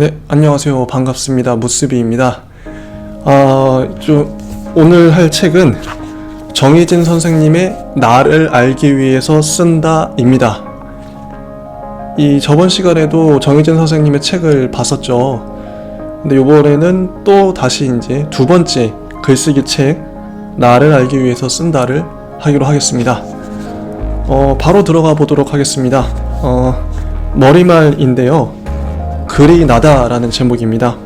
네, 안녕하세요. 반갑습니다. 무스비입니다. 오늘 할 책은 정희진 선생님의 나를 알기 위해서 쓴다입니다. 저번 시간에도 정희진 선생님의 책을 봤었죠. 근데 이번에는 또 다시 이제 두 번째 글쓰기 책 나를 알기 위해서 쓴다를 하기로 하겠습니다. 바로 들어가 보도록 하겠습니다. 머리말인데요. 글이 나다라는 제목입니다.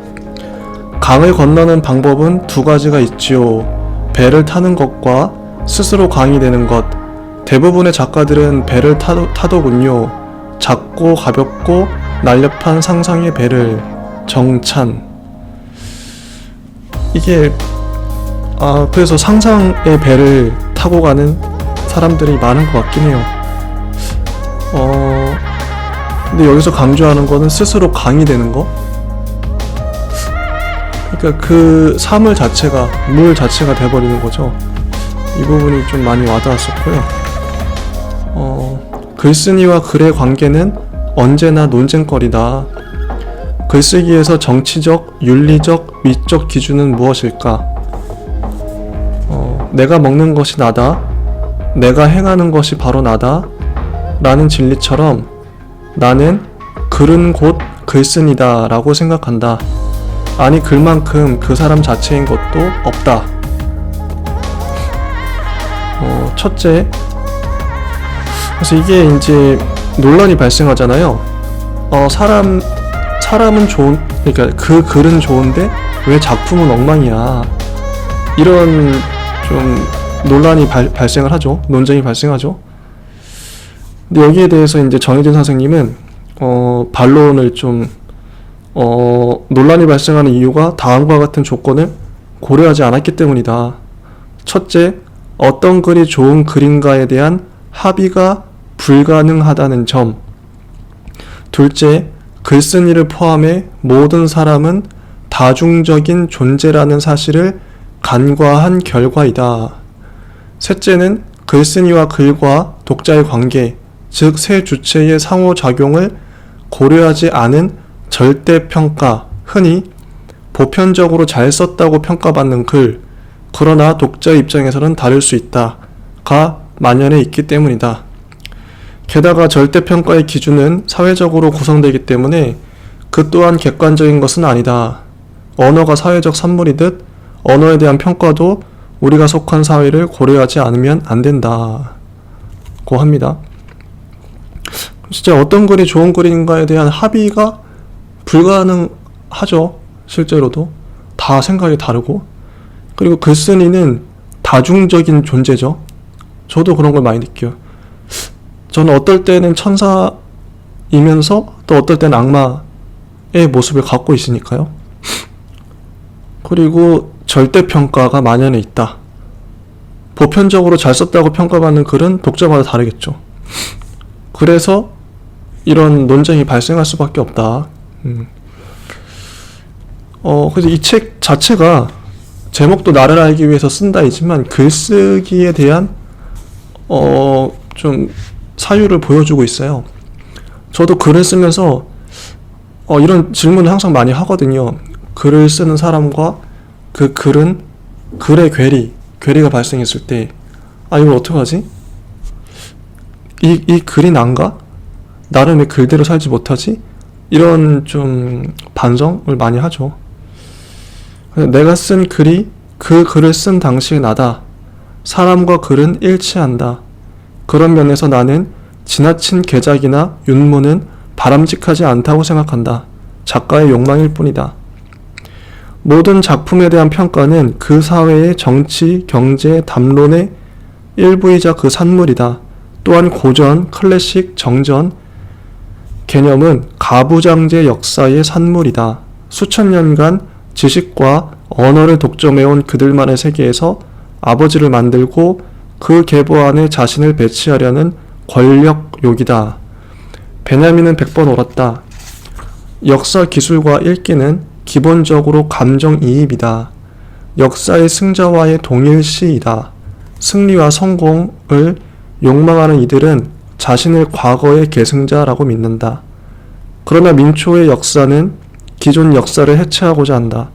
강을 건너는 방법은 두 가지가 있지요. 배를 타는 것과 스스로 강이 되는 것. 대부분의 작가들은 배를 타더군요. 작고 가볍고 날렵한 상상의 배를. 정찬. 이게 그래서 상상의 배를 타고 가는 사람들이 많은 것 같긴 해요. 근데 여기서 강조하는 거는 스스로 강이 되는 거? 그러니까 그 사물 자체가, 물 자체가 돼버리는 거죠. 이 부분이 좀 많이 와닿았었고요. 글쓴이와 글의 관계는 언제나 논쟁거리다. 글쓰기에서 정치적, 윤리적, 미적 기준은 무엇일까? 내가 먹는 것이 나다. 내가 행하는 것이 바로 나다. 라는 진리처럼 나는 글은 곧 글쓴이다 라고 생각한다. 아니 글만큼 그 사람 자체인 것도 없다. 첫째, 그래서 이게 이제 논란이 발생하잖아요. 사람은 그러니까 그 글은 좋은데 왜 작품은 엉망이야. 이런 좀 논란이 발생을 하죠. 논쟁이 발생하죠. 근데 여기에 대해서 이제 정희진 선생님은 반론을 좀 논란이 발생하는 이유가 다음과 같은 조건을 고려하지 않았기 때문이다. 첫째, 어떤 글이 좋은 글인가에 대한 합의가 불가능하다는 점. 둘째, 글쓴이를 포함해 모든 사람은 다중적인 존재라는 사실을 간과한 결과이다. 셋째는 글쓴이와 글과 독자의 관계, 즉 세 주체의 상호작용을 고려하지 않은 절대평가, 흔히 보편적으로 잘 썼다고 평가받는 글, 그러나 독자의 입장에서는 다를 수 있다가 만연해 있기 때문이다. 게다가 절대평가의 기준은 사회적으로 구성되기 때문에 그 또한 객관적인 것은 아니다. 언어가 사회적 산물이듯 언어에 대한 평가도 우리가 속한 사회를 고려하지 않으면 안 된다고 합니다. 진짜 어떤 글이 좋은 글인가에 대한 합의가 불가능하죠. 실제로도 다 생각이 다르고, 그리고 글쓴이는 다중적인 존재죠. 저도 그런 걸 많이 느껴요. 저는 어떨 때는 천사이면서 또 어떨 때는 악마의 모습을 갖고 있으니까요. 그리고 절대평가가 만연해 있다. 보편적으로 잘 썼다고 평가받는 글은 독자마다 다르겠죠. 그래서 이런 논쟁이 발생할 수밖에 없다. 그래서 이 책 자체가 제목도 나를 알기 위해서 쓴다이지만 글쓰기에 대한 좀 사유를 보여주고 있어요. 저도 글을 쓰면서 이런 질문을 항상 많이 하거든요. 글을 쓰는 사람과 그 글은 글의 괴리가 발생했을 때 이걸 어떡하지? 이 글이 난가? 나는 왜 글대로 살지 못하지? 이런 좀 반성을 많이 하죠. 내가 쓴 글이 그 글을 쓴 당시의 나다. 사람과 글은 일치한다. 그런 면에서 나는 지나친 개작이나 윤모는 바람직하지 않다고 생각한다. 작가의 욕망일 뿐이다. 모든 작품에 대한 평가는 그 사회의 정치, 경제, 담론의 일부이자 그 산물이다. 또한 고전, 클래식, 정전 개념은 가부장제 역사의 산물이다. 수천 년간 지식과 언어를 독점해온 그들만의 세계에서 아버지를 만들고 그 계보 안에 자신을 배치하려는 권력욕이다. 베냐민은 100번 옳았다. 역사 기술과 읽기는 기본적으로 감정이입이다. 역사의 승자와의 동일시이다. 승리와 성공을 욕망하는 이들은 자신을 과거의 계승자라고 믿는다. 그러나 민초의 역사는 기존 역사를 해체하고자 한다.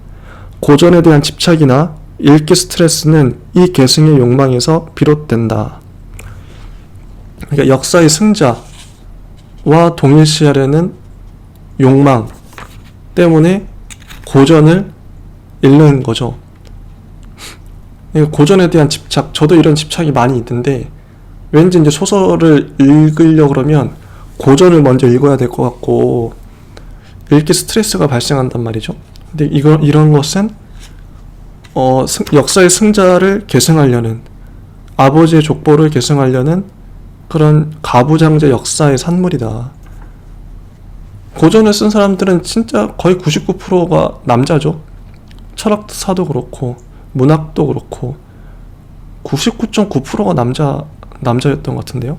고전에 대한 집착이나 읽기 스트레스는 이 계승의 욕망에서 비롯된다. 그러니까 역사의 승자와 동일시하려는 욕망 때문에 고전을 읽는 거죠. 고전에 대한 집착, 저도 이런 집착이 많이 있는데 왠지 이제 소설을 읽으려고 그러면 고전을 먼저 읽어야 될 것 같고 읽기 스트레스가 발생한단 말이죠. 근데 이런 것은 역사의 승자를 계승하려는, 아버지의 족보를 계승하려는 그런 가부장제 역사의 산물이다. 고전을 쓴 사람들은 진짜 거의 99%가 남자죠. 철학사도 그렇고 문학도 그렇고 99.9%가 남자였던 것 같은데요.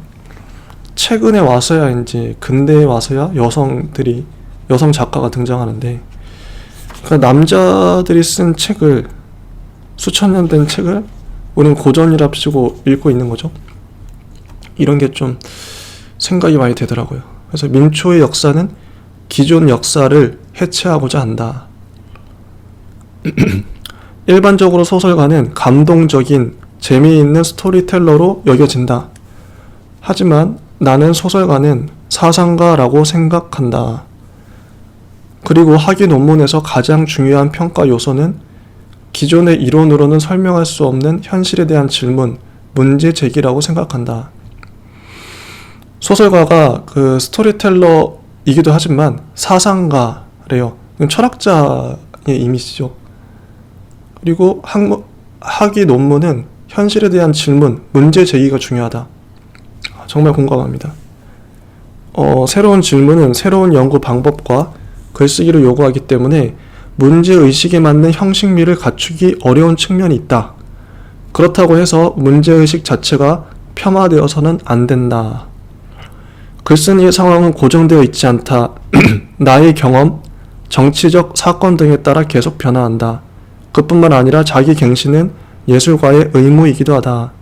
최근에 와서야 이제 근대에 와서야 여성 작가가 등장하는데, 그러니까 남자들이 쓴 책을, 수천 년 된 책을 우리는 고전이랍시고 읽고 있는 거죠. 이런 게 좀 생각이 많이 되더라고요. 그래서 민초의 역사는 기존 역사를 해체하고자 한다. 일반적으로 소설가는 감동적인, 재미있는 스토리텔러로 여겨진다. 하지만 나는 소설가는 사상가라고 생각한다. 그리고 학위 논문에서 가장 중요한 평가 요소는 기존의 이론으로는 설명할 수 없는 현실에 대한 질문, 문제 제기라고 생각한다. 소설가가 그 스토리텔러이기도 하지만 사상가래요. 철학자의 이미지죠. 그리고 학위 논문은 현실에 대한 질문, 문제 제기가 중요하다. 정말 공감합니다. 새로운 질문은 새로운 연구 방법과 글쓰기를 요구하기 때문에 문제의식에 맞는 형식미를 갖추기 어려운 측면이 있다. 그렇다고 해서 문제의식 자체가 폄하되어서는 안 된다. 글쓴이의 상황은 고정되어 있지 않다. 나의 경험, 정치적 사건 등에 따라 계속 변화한다. 그뿐만 아니라 자기 갱신은 예술가의 의무이기도 하다.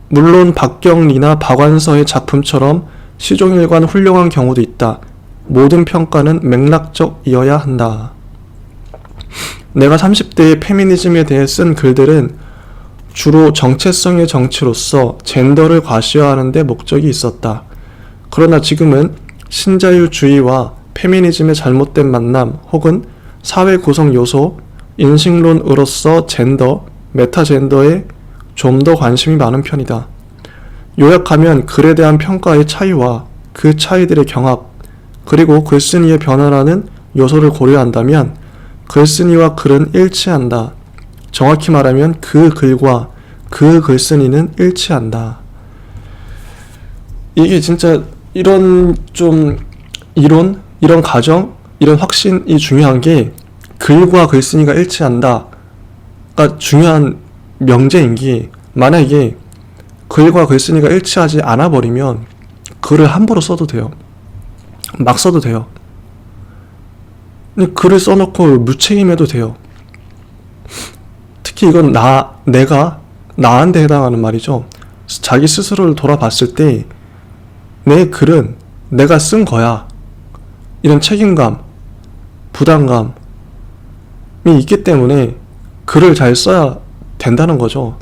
물론 박경리나 박완서의 작품처럼 시종일관 훌륭한 경우도 있다. 모든 평가는 맥락적이어야 한다. 내가 30대의 페미니즘에 대해 쓴 글들은 주로 정체성의 정치로서 젠더를 과시화하는 데 목적이 있었다. 그러나 지금은 신자유주의와 페미니즘의 잘못된 만남 혹은 사회 구성 요소, 인식론으로서 젠더, 메타젠더에 좀 더 관심이 많은 편이다. 요약하면 글에 대한 평가의 차이와 그 차이들의 경합, 그리고 글쓴이의 변화라는 요소를 고려한다면 글쓴이와 글은 일치한다. 정확히 말하면 그 글과 그 글쓴이는 일치한다. 이게 진짜 이런 가정, 이런 확신이 중요한 게, 글과 글쓴이가 일치한다가 중요한 명제인 게, 만약에 글과 글쓴이가 일치하지 않아 버리면 글을 함부로 써도 돼요. 막 써도 돼요. 글을 써놓고 무책임해도 돼요. 특히 이건 내가 나한테 해당하는 말이죠. 자기 스스로를 돌아봤을 때 내 글은 내가 쓴 거야. 이런 책임감, 부담감이 있기 때문에 글을 잘 써야 된다는 거죠.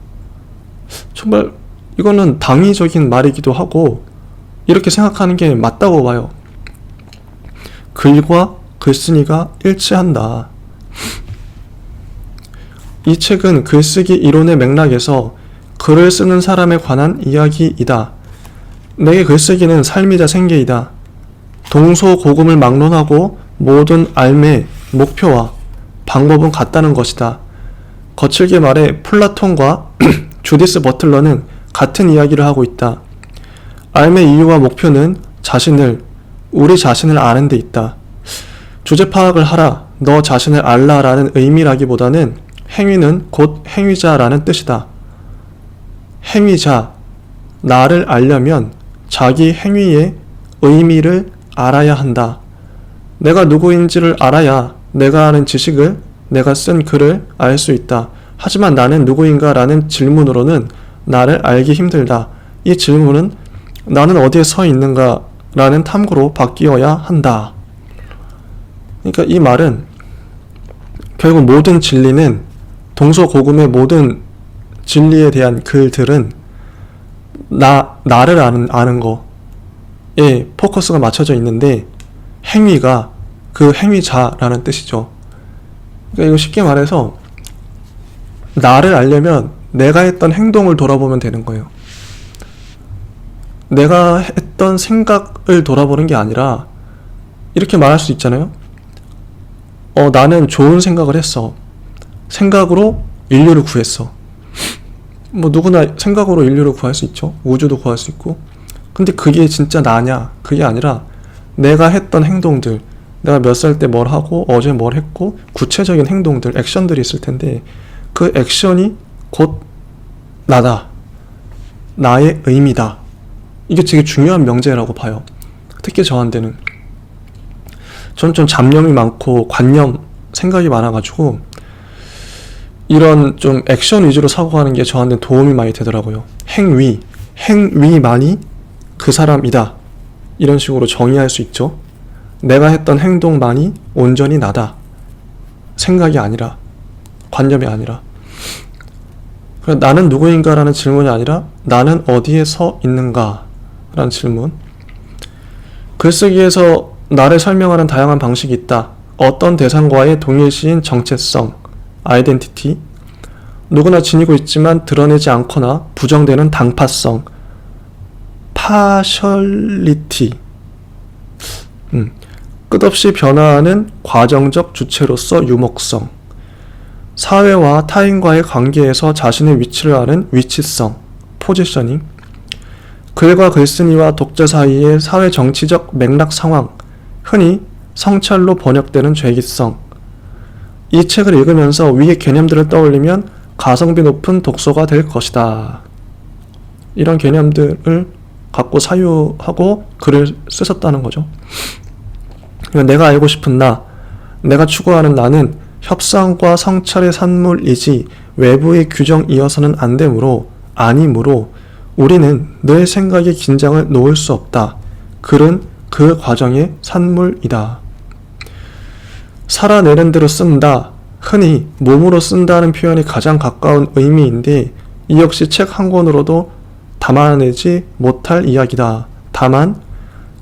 정말 이거는 당위적인 말이기도 하고 이렇게 생각하는 게 맞다고 봐요. 글과 글쓴이가 일치한다. 이 책은 글쓰기 이론의 맥락에서 글을 쓰는 사람에 관한 이야기이다. 내게 글쓰기는 삶이자 생계이다. 동소고금을 막론하고 모든 삶의 목표와 방법은 같다는 것이다. 거칠게 말해 플라톤과 주디스 버틀러는 같은 이야기를 하고 있다. 삶의 이유와 목표는 우리 자신을 아는 데 있다. 주제 파악을 하라, 너 자신을 알라라는 의미라기보다는 행위는 곧 행위자라는 뜻이다. 행위자, 나를 알려면 자기 행위의 의미를 알아야 한다. 내가 누구인지를 알아야 내가 아는 지식을, 내가 쓴 글을 알 수 있다. 하지만 나는 누구인가 라는 질문으로는 나를 알기 힘들다. 이 질문은 나는 어디에 서 있는가 라는 탐구로 바뀌어야 한다. 그러니까 이 말은 결국 모든 진리는, 동서고금의 모든 진리에 대한 글들은 나를 아는 거에 포커스가 맞춰져 있는데, 행위가 그 행위자라는 뜻이죠. 그러니까 이거 쉽게 말해서 나를 알려면 내가 했던 행동을 돌아보면 되는 거예요. 내가 했던 생각을 돌아보는 게 아니라, 이렇게 말할 수 있잖아요. 나는 좋은 생각을 했어. 생각으로 인류를 구했어. 뭐 누구나 생각으로 인류를 구할 수 있죠. 우주도 구할 수 있고. 근데 그게 진짜 나냐? 그게 아니라 내가 했던 행동들, 내가 몇 살 때 뭘 하고 어제 뭘 했고, 구체적인 행동들, 액션들이 있을 텐데, 그 액션이 곧 나다. 나의 의미다. 이게 되게 중요한 명제라고 봐요. 특히 저한테는. 전 좀 잡념이 많고 관념, 생각이 많아가지고 이런 좀 액션 위주로 사고하는 게 저한테 도움이 많이 되더라고요. 행위만이 그 사람이다. 이런 식으로 정의할 수 있죠. 내가 했던 행동만이 온전히 나다. 생각이 아니라, 관념이 아니라. 나는 누구인가 라는 질문이 아니라 나는 어디에 서 있는가 라는 질문. 글쓰기에서 나를 설명하는 다양한 방식이 있다. 어떤 대상과의 동일시인 정체성, 아이덴티티, 누구나 지니고 있지만 드러내지 않거나 부정되는 당파성, 파셜리티, 끝없이 변화하는 과정적 주체로서 유목성, 사회와 타인과의 관계에서 자신의 위치를 아는 위치성, 포지셔닝, 글과 글쓴이와 독자 사이의 사회 정치적 맥락 상황, 흔히 성찰로 번역되는 죄기성. 이 책을 읽으면서 위의 개념들을 떠올리면 가성비 높은 독서가 될 것이다. 이런 개념들을 갖고 사유하고 글을 쓰셨다는 거죠. 내가 알고 싶은 나, 내가 추구하는 나는 협상과 성찰의 산물이지 외부의 규정이어서는 안 되므로, 아니므로 우리는 늘 생각의 긴장을 놓을 수 없다. 글은 그 과정의 산물이다. 살아내는 대로 쓴다. 흔히 몸으로 쓴다는 표현이 가장 가까운 의미인데, 이 역시 책 한 권으로도 담아내지 못할 이야기다. 다만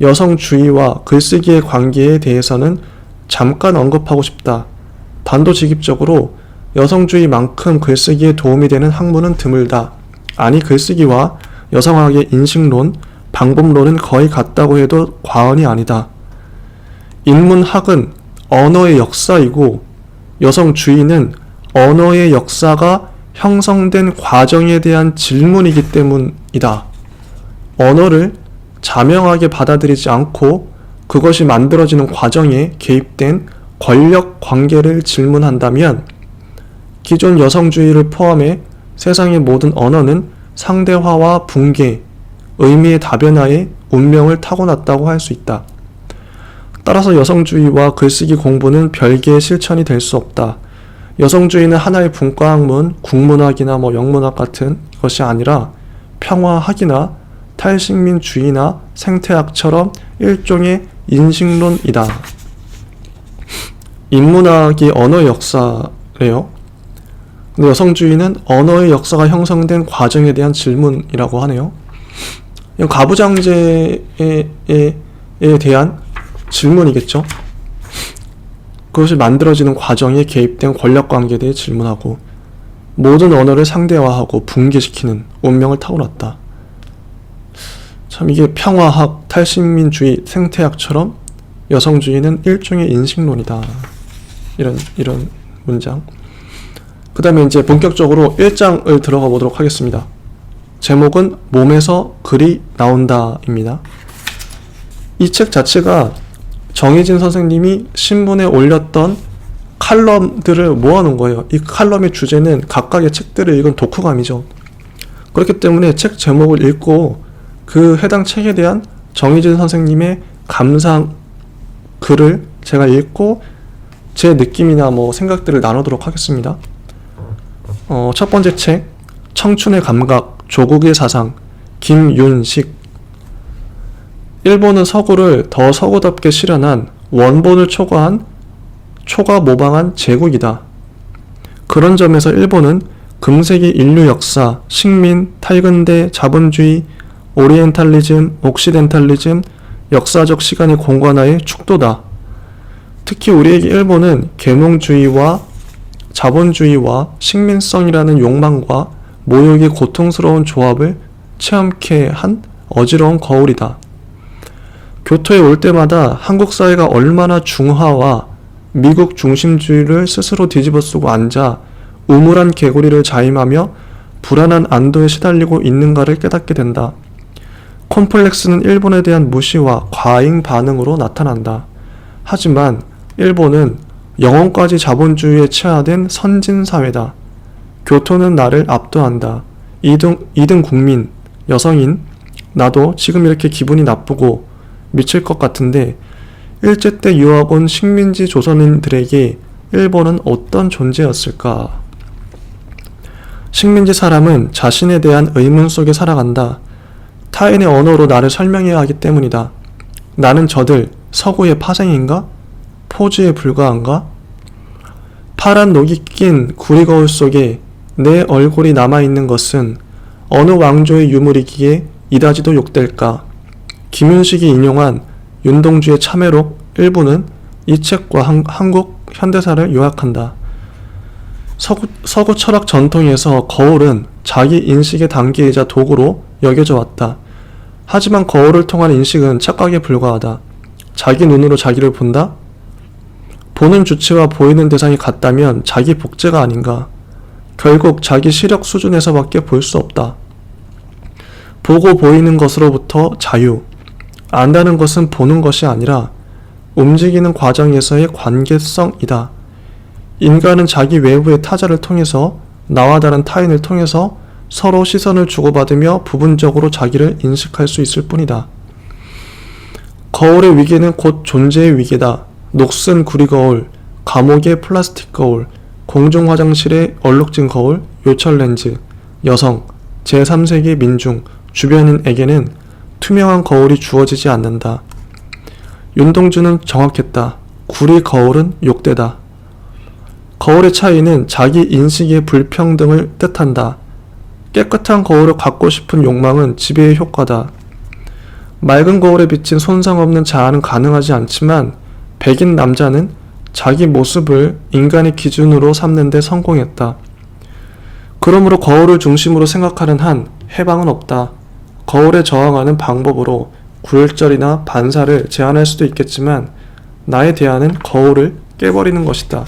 여성주의와 글쓰기의 관계에 대해서는 잠깐 언급하고 싶다. 단도직입적으로 여성주의만큼 글쓰기에 도움이 되는 학문은 드물다. 아니, 글쓰기와 여성학의 인식론, 방법론은 거의 같다고 해도 과언이 아니다. 인문학은 언어의 역사이고 여성주의는 언어의 역사가 형성된 과정에 대한 질문이기 때문이다. 언어를 자명하게 받아들이지 않고 그것이 만들어지는 과정에 개입된 권력 관계를 질문한다면 기존 여성주의를 포함해 세상의 모든 언어는 상대화와 붕괴, 의미의 다변화에 운명을 타고났다고 할 수 있다. 따라서 여성주의와 글쓰기 공부는 별개의 실천이 될 수 없다. 여성주의는 하나의 분과학문, 국문학이나 영문학 같은 것이 아니라 평화학이나 탈식민주의나 생태학처럼 일종의 인식론이다. 인문학이 언어의 역사래요. 근데 여성주의는 언어의 역사가 형성된 과정에 대한 질문이라고 하네요. 가부장제에 대한 질문이겠죠. 그것이 만들어지는 과정에 개입된 권력관계에 대해 질문하고, 모든 언어를 상대화하고 붕괴시키는 운명을 타고났다. 참, 이게 평화학, 탈식민주의, 생태학처럼 여성주의는 일종의 인식론이다. 이런 문장. 그 다음에 이제 본격적으로 1장을 들어가 보도록 하겠습니다. 제목은 몸에서 글이 나온다입니다. 이 책 자체가 정희진 선생님이 신문에 올렸던 칼럼들을 모아놓은 거예요. 이 칼럼의 주제는 각각의 책들을 읽은 독후감이죠. 그렇기 때문에 책 제목을 읽고 그 해당 책에 대한 정희진 선생님의 감상 글을 제가 읽고 제 느낌이나 생각들을 나누도록 하겠습니다. 첫 번째 책, 청춘의 감각, 조국의 사상, 김윤식. 일본은 서구를 더 서구답게 실현한 원본을 초과 모방한 제국이다. 그런 점에서 일본은 금세기 인류 역사, 식민, 탈근대, 자본주의, 오리엔탈리즘, 옥시덴탈리즘, 역사적 시간의 공관화의 축도다. 특히 우리에게 일본은 계몽주의와 자본주의와 식민성이라는 욕망과 모욕의 고통스러운 조합을 체험케 한 어지러운 거울이다. 교토에 올 때마다 한국 사회가 얼마나 중화와 미국 중심주의를 스스로 뒤집어쓰고 앉아 우물한 개구리를 자임하며 불안한 안도에 시달리고 있는가를 깨닫게 된다. 콤플렉스는 일본에 대한 무시와 과잉 반응으로 나타난다. 하지만 일본은 영혼까지 자본주의에 체화된 선진사회다. 교토는 나를 압도한다. 2등 국민, 여성인, 나도 지금 이렇게 기분이 나쁘고 미칠 것 같은데 일제 때 유학 온 식민지 조선인들에게 일본은 어떤 존재였을까? 식민지 사람은 자신에 대한 의문 속에 살아간다. 타인의 언어로 나를 설명해야 하기 때문이다. 나는 저들 서구의 파생인가? 포즈에 불과한가? 파란 녹이 낀 구리거울 속에 내 얼굴이 남아있는 것은 어느 왕조의 유물이기에 이다지도 욕될까? 김윤식이 인용한 윤동주의 참회록 일부는 이 책과 한국 현대사를 요약한다. 서구 철학 전통에서 거울은 자기 인식의 단계이자 도구로 여겨져 왔다. 하지만 거울을 통한 인식은 착각에 불과하다. 자기 눈으로 자기를 본다? 보는 주체와 보이는 대상이 같다면 자기 복제가 아닌가? 결국 자기 시력 수준에서밖에 볼 수 없다. 보고 보이는 것으로부터 자유. 안다는 것은 보는 것이 아니라 움직이는 과정에서의 관계성이다. 인간은 자기 외부의 타자를 통해서 나와 다른 타인을 통해서 서로 시선을 주고받으며 부분적으로 자기를 인식할 수 있을 뿐이다. 거울의 위기는 곧 존재의 위기다. 녹슨 구리거울, 감옥의 플라스틱 거울, 공중화장실의 얼룩진 거울, 요철렌즈, 여성, 제3세기 민중, 주변인에게는 투명한 거울이 주어지지 않는다. 윤동주는 정확했다. 구리 거울은 욕되다. 거울의 차이는 자기 인식의 불평등을 뜻한다. 깨끗한 거울을 갖고 싶은 욕망은 지배의 효과다. 맑은 거울에 비친 손상 없는 자아는 가능하지 않지만 백인 남자는 자기 모습을 인간의 기준으로 삼는 데 성공했다. 그러므로 거울을 중심으로 생각하는 한 해방은 없다. 거울에 저항하는 방법으로 굴절이나 반사를 제한할 수도 있겠지만 나의 대안은 거울을 깨버리는 것이다.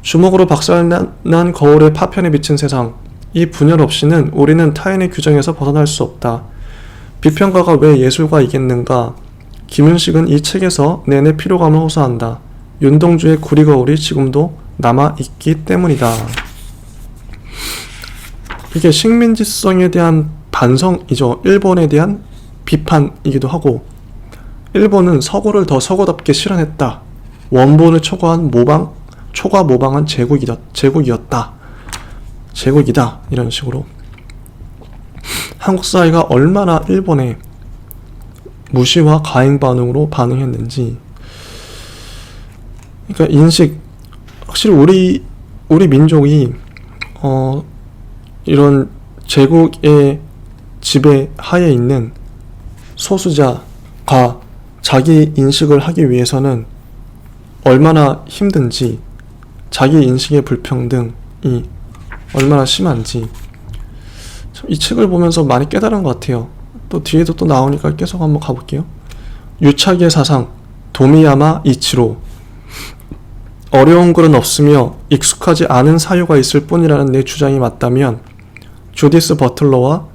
주먹으로 박살난 거울의 파편에 비친 세상, 이 분열 없이는 우리는 타인의 규정에서 벗어날 수 없다. 비평가가 왜 예술가이겠는가? 김윤식은 이 책에서 내내 피로감을 호소한다. 윤동주의 구리거울이 지금도 남아있기 때문이다. 이게 식민지성에 대한 반성이죠. 일본에 대한 비판이기도 하고, 일본은 서구를 더 서구답게 실현했다. 원본을 초과 모방한 제국이었다. 제국이다. 이런 식으로 한국 사회가 얼마나 일본에 무시와 가행 반응으로 반응했는지. 그러니까 인식, 확실히 우리 민족이 이런 제국의 지배 하에 있는 소수자가 자기 인식을 하기 위해서는 얼마나 힘든지, 자기 인식의 불평등이 얼마나 심한지 이 책을 보면서 많이 깨달은 것 같아요. 또 뒤에도 또 나오니까 계속 한번 가볼게요. 유착의 사상, 도미야마 이치로. 어려운 글은 없으며 익숙하지 않은 사유가 있을 뿐이라는 내 주장이 맞다면 주디스 버틀러와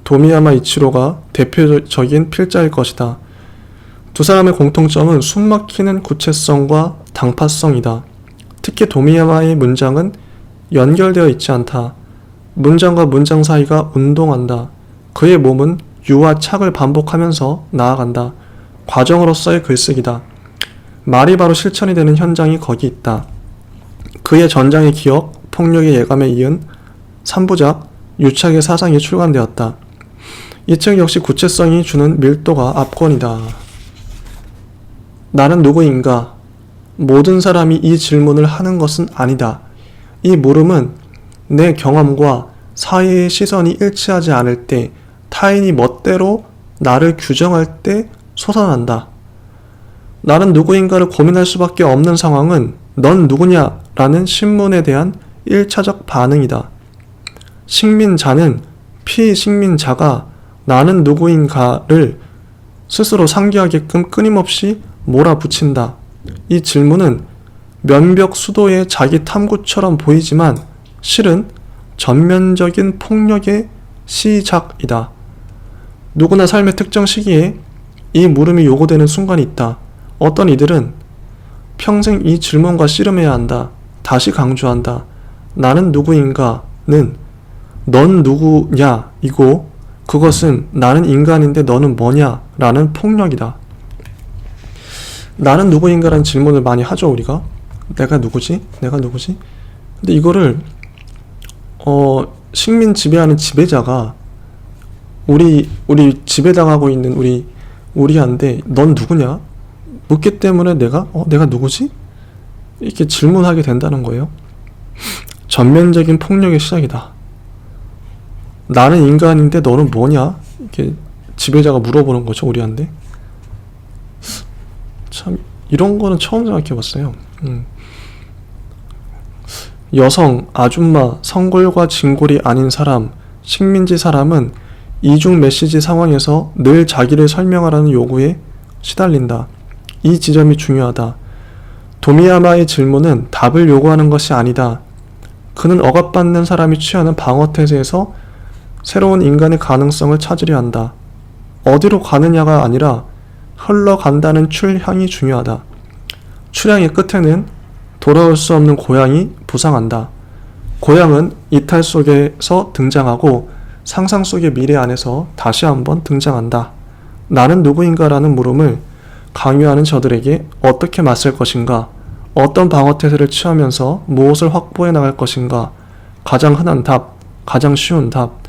도미야마 이치로가 대표적인 필자일 것이다. 두 사람의 공통점은 숨막히는 구체성과 당파성이다. 특히 도미야마의 문장은 연결되어 있지 않다. 문장과 문장 사이가 운동한다. 그의 몸은 유와 착을 반복하면서 나아간다. 과정으로서의 글쓰기다. 말이 바로 실천이 되는 현장이 거기 있다. 그의 전장의 기억, 폭력의 예감에 이은 3부작 유착의 사상이 출간되었다. 이 책 역시 구체성이 주는 밀도가 압권이다. 나는 누구인가? 모든 사람이 이 질문을 하는 것은 아니다. 이 물음은 내 경험과 사회의 시선이 일치하지 않을 때, 타인이 멋대로 나를 규정할 때 솟아난다. 나는 누구인가를 고민할 수밖에 없는 상황은 넌 누구냐? 라는 신문에 대한 1차적 반응이다. 식민자는 피식민자가 나는 누구인가를 스스로 상기하게끔 끊임없이 몰아붙인다. 이 질문은 면벽수도의 자기 탐구처럼 보이지만 실은 전면적인 폭력의 시작이다. 누구나 삶의 특정 시기에 이 물음이 요구되는 순간이 있다. 어떤 이들은 평생 이 질문과 씨름해야 한다. 다시 강조한다. 나는 누구인가는 넌 누구냐 이고 그것은 나는 인간인데 너는 뭐냐 라는 폭력이다. 나는 누구인가라는 질문을 많이 하죠 우리가. 내가 누구지? 내가 누구지? 근데 이거를 식민 지배하는 지배자가 우리 지배당하고 있는 우리한테 넌 누구냐? 묻기 때문에 내가 누구지? 이렇게 질문하게 된다는 거예요. 전면적인 폭력의 시작이다. 나는 인간인데 너는 뭐냐? 이렇게 지배자가 물어보는 거죠 우리한테. 참 이런 거는 처음 생각해봤어요. 여성, 아줌마, 성골과 진골이 아닌 사람, 식민지 사람은 이중 메시지 상황에서 늘 자기를 설명하라는 요구에 시달린다. 이 지점이 중요하다. 도미야마의 질문은 답을 요구하는 것이 아니다. 그는 억압받는 사람이 취하는 방어태세에서 새로운 인간의 가능성을 찾으려 한다. 어디로 가느냐가 아니라 흘러간다는 출향이 중요하다. 출향의 끝에는 돌아올 수 없는 고향이 부상한다. 고향은 이탈 속에서 등장하고 상상 속의 미래 안에서 다시 한번 등장한다. 나는 누구인가라는 물음을 강요하는 저들에게 어떻게 맞설 것인가? 어떤 방어태세를 취하면서 무엇을 확보해 나갈 것인가? 가장 흔한 답, 가장 쉬운 답.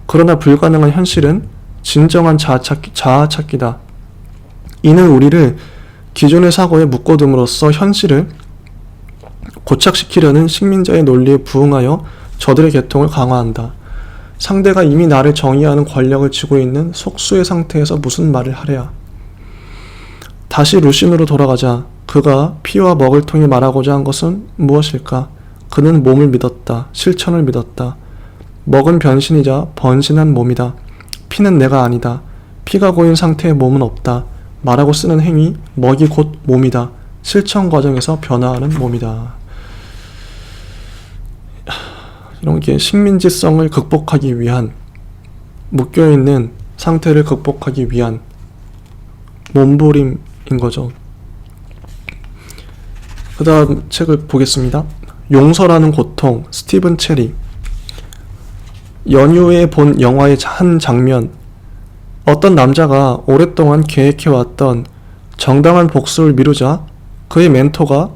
그러나 불가능한 현실은 진정한 자아찾기다. 이는 우리를 기존의 사고에 묶어둠으로써 현실을 고착시키려는 식민자의 논리에 부응하여 저들의 계통을 강화한다. 상대가 이미 나를 정의하는 권력을 쥐고 있는 속수의 상태에서 무슨 말을 하랴. 다시 루신으로 돌아가자. 그가 피와 먹을 통해 말하고자 한 것은 무엇일까? 그는 몸을 믿었다. 실천을 믿었다. 먹은 변신이자 번신한 몸이다. 피는 내가 아니다. 피가 고인 상태의 몸은 없다. 말하고 쓰는 행위, 먹이 곧 몸이다. 실천 과정에서 변화하는 몸이다. 이런 게 식민지성을 극복하기 위한, 묶여있는 상태를 극복하기 위한 몸부림인 거죠. 그 다음 책을 보겠습니다. 용서라는 고통, 스티븐 체리. 연휴에 본 영화의 한 장면. 어떤 남자가 오랫동안 계획해왔던 정당한 복수를 미루자 그의 멘토가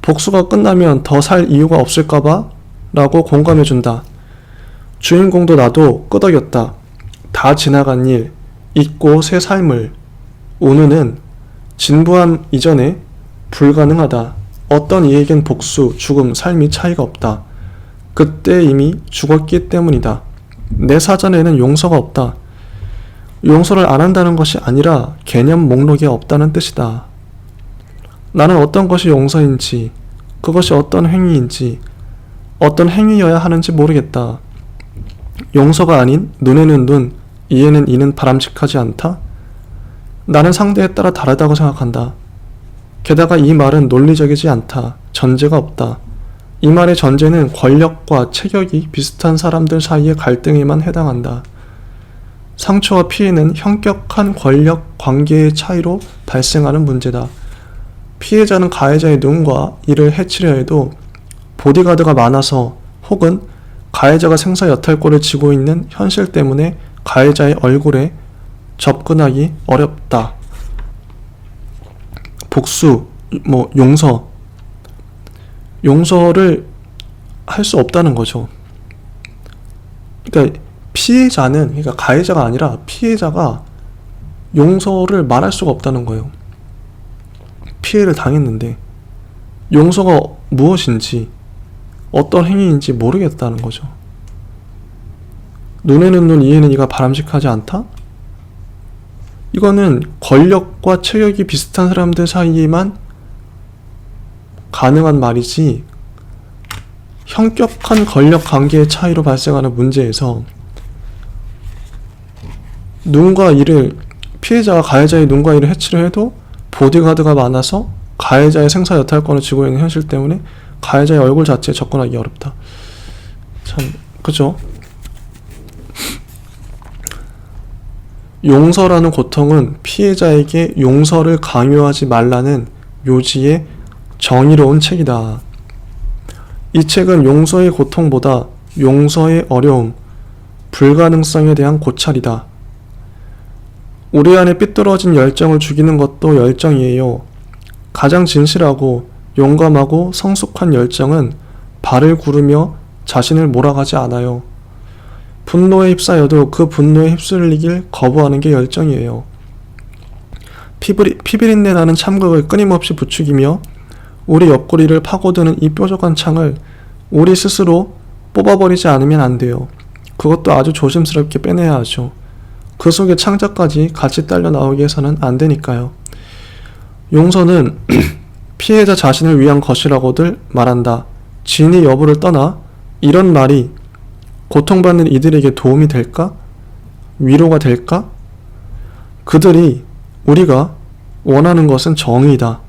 복수가 끝나면 더 살 이유가 없을까봐 라고 공감해준다. 주인공도 나도 끄덕였다. 다 지나간 일, 잊고 새 삶을. 운우는 진부함 이전에 불가능하다. 어떤 이에겐 복수, 죽음, 삶이 차이가 없다. 그때 이미 죽었기 때문이다. 내 사전에는 용서가 없다. 용서를 안 한다는 것이 아니라 개념 목록에 없다는 뜻이다. 나는 어떤 것이 용서인지, 그것이 어떤 행위인지, 어떤 행위여야 하는지 모르겠다. 용서가 아닌 눈에는 눈, 이에는 이는 바람직하지 않다? 나는 상대에 따라 다르다고 생각한다. 게다가 이 말은 논리적이지 않다. 전제가 없다. 이 말의 전제는 권력과 체격이 비슷한 사람들 사이의 갈등에만 해당한다. 상처와 피해는 현격한 권력 관계의 차이로 발생하는 문제다. 피해자는 가해자의 눈과 이를 해치려 해도 보디가드가 많아서 혹은 가해자가 생사여탈골을 쥐고 있는 현실 때문에 가해자의 얼굴에 접근하기 어렵다. 복수, 용서를 할 수 없다는 거죠. 그러니까 피해자는, 그러니까 가해자가 아니라 피해자가 용서를 말할 수가 없다는 거예요. 피해를 당했는데 용서가 무엇인지, 어떤 행위인지 모르겠다는 거죠. 눈에는 눈, 이에는 이가 바람직하지 않다? 이거는 권력과 체격이 비슷한 사람들 사이에만 가능한 말이지, 현격한 권력 관계의 차이로 발생하는 문제에서 눈과 이를, 피해자가 가해자의 눈과 이를 해치려 해도 보디가드가 많아서 가해자의 생사 여탈권을 쥐고 있는 현실 때문에 가해자의 얼굴 자체에 접근하기 어렵다. 참, 그죠? 용서라는 고통은 피해자에게 용서를 강요하지 말라는 요지의 정의로운 책이다. 이 책은 용서의 고통보다 용서의 어려움, 불가능성에 대한 고찰이다. 우리 안에 삐뚤어진 열정을 죽이는 것도 열정이에요. 가장 진실하고 용감하고 성숙한 열정은 발을 구르며 자신을 몰아가지 않아요. 분노에 휩싸여도 그 분노에 휩쓸리길 거부하는 게 열정이에요. 피비린내 나는 참극을 끊임없이 부추기며 우리 옆구리를 파고드는 이 뾰족한 창을 우리 스스로 뽑아버리지 않으면 안 돼요. 그것도 아주 조심스럽게 빼내야 하죠. 그 속에 창자까지 같이 딸려 나오게 해서는 안 되니까요. 용서는 피해자 자신을 위한 것이라고들 말한다. 진위 여부를 떠나 이런 말이 고통받는 이들에게 도움이 될까? 위로가 될까? 그들이, 우리가 원하는 것은 정의이다.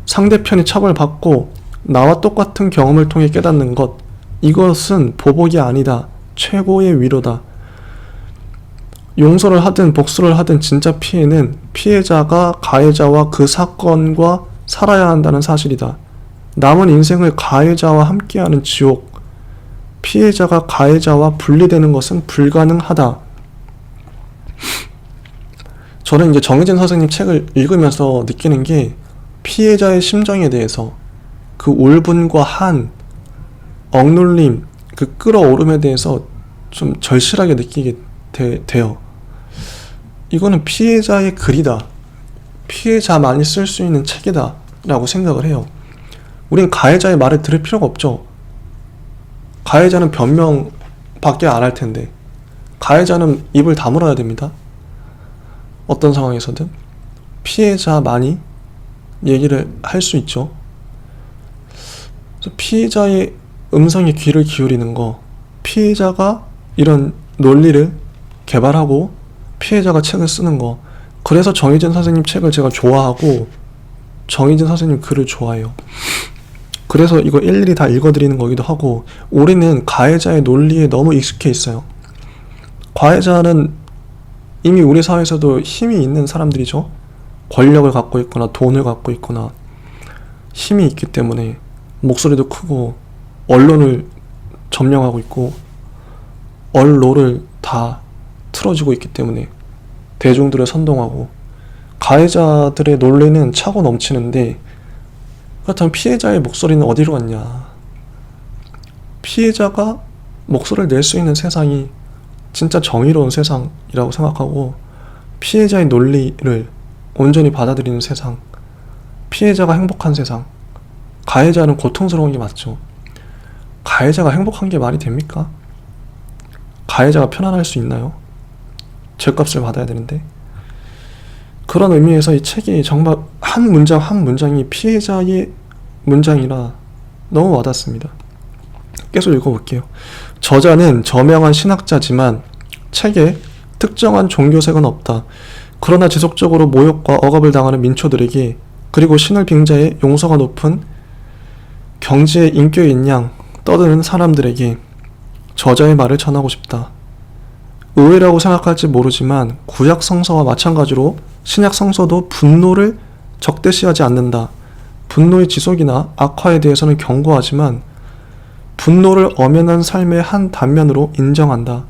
상대편이 처벌받고 나와 똑같은 경험을 통해 깨닫는 것, 이것은 보복이 아니다. 최고의 위로다. 용서를 하든 복수를 하든 진짜 피해는 피해자가 가해자와 그 사건과 살아야 한다는 사실이다. 남은 인생을 가해자와 함께하는 지옥, 피해자가 가해자와 분리되는 것은 불가능하다. 저는 이제 정혜진 선생님 책을 읽으면서 느끼는 게, 피해자의 심정에 대해서, 그 울분과 한, 억눌림, 그 끌어오름에 대해서 좀 절실하게 느끼게 돼요. 이거는 피해자의 글이다. 피해자만이 쓸 수 있는 책이다 라고 생각을 해요. 우린 가해자의 말을 들을 필요가 없죠. 가해자는 변명밖에 안 할 텐데, 가해자는 입을 다물어야 됩니다. 어떤 상황에서든 피해자만이 얘기를 할 수 있죠. 그래서 피해자의 음성에 귀를 기울이는 거, 피해자가 이런 논리를 개발하고 피해자가 책을 쓰는 거, 그래서 정희진 선생님 책을 제가 좋아하고 정희진 선생님 글을 좋아해요. 그래서 이거 일일이 다 읽어드리는 거기도 하고, 우리는 가해자의 논리에 너무 익숙해 있어요. 가해자는 이미 우리 사회에서도 힘이 있는 사람들이죠. 권력을 갖고 있거나 돈을 갖고 있거나 힘이 있기 때문에 목소리도 크고 언론을 점령하고 있고 언론을 다 틀어주고 있기 때문에 대중들을 선동하고, 가해자들의 논리는 차고 넘치는데, 그렇다면 피해자의 목소리는 어디로 갔냐. 피해자가 목소리를 낼 수 있는 세상이 진짜 정의로운 세상이라고 생각하고, 피해자의 논리를 온전히 받아들이는 세상, 피해자가 행복한 세상, 가해자는 고통스러운 게 맞죠. 가해자가 행복한 게 말이 됩니까? 가해자가 편안할 수 있나요? 죗값을 받아야 되는데. 그런 의미에서 이 책이 정말 한 문장 한 문장이 피해자의 문장이라 너무 와닿습니다. 계속 읽어볼게요. 저자는 저명한 신학자지만 책에 특정한 종교색은 없다. 그러나 지속적으로 모욕과 억압을 당하는 민초들에게, 그리고 신을 빙자해 용서가 높은 경지의 인격인 양 떠드는 사람들에게 저자의 말을 전하고 싶다. 의외라고 생각할지 모르지만 구약 성서와 마찬가지로 신약 성서도 분노를 적대시하지 않는다. 분노의 지속이나 악화에 대해서는 경고하지만 분노를 엄연한 삶의 한 단면으로 인정한다.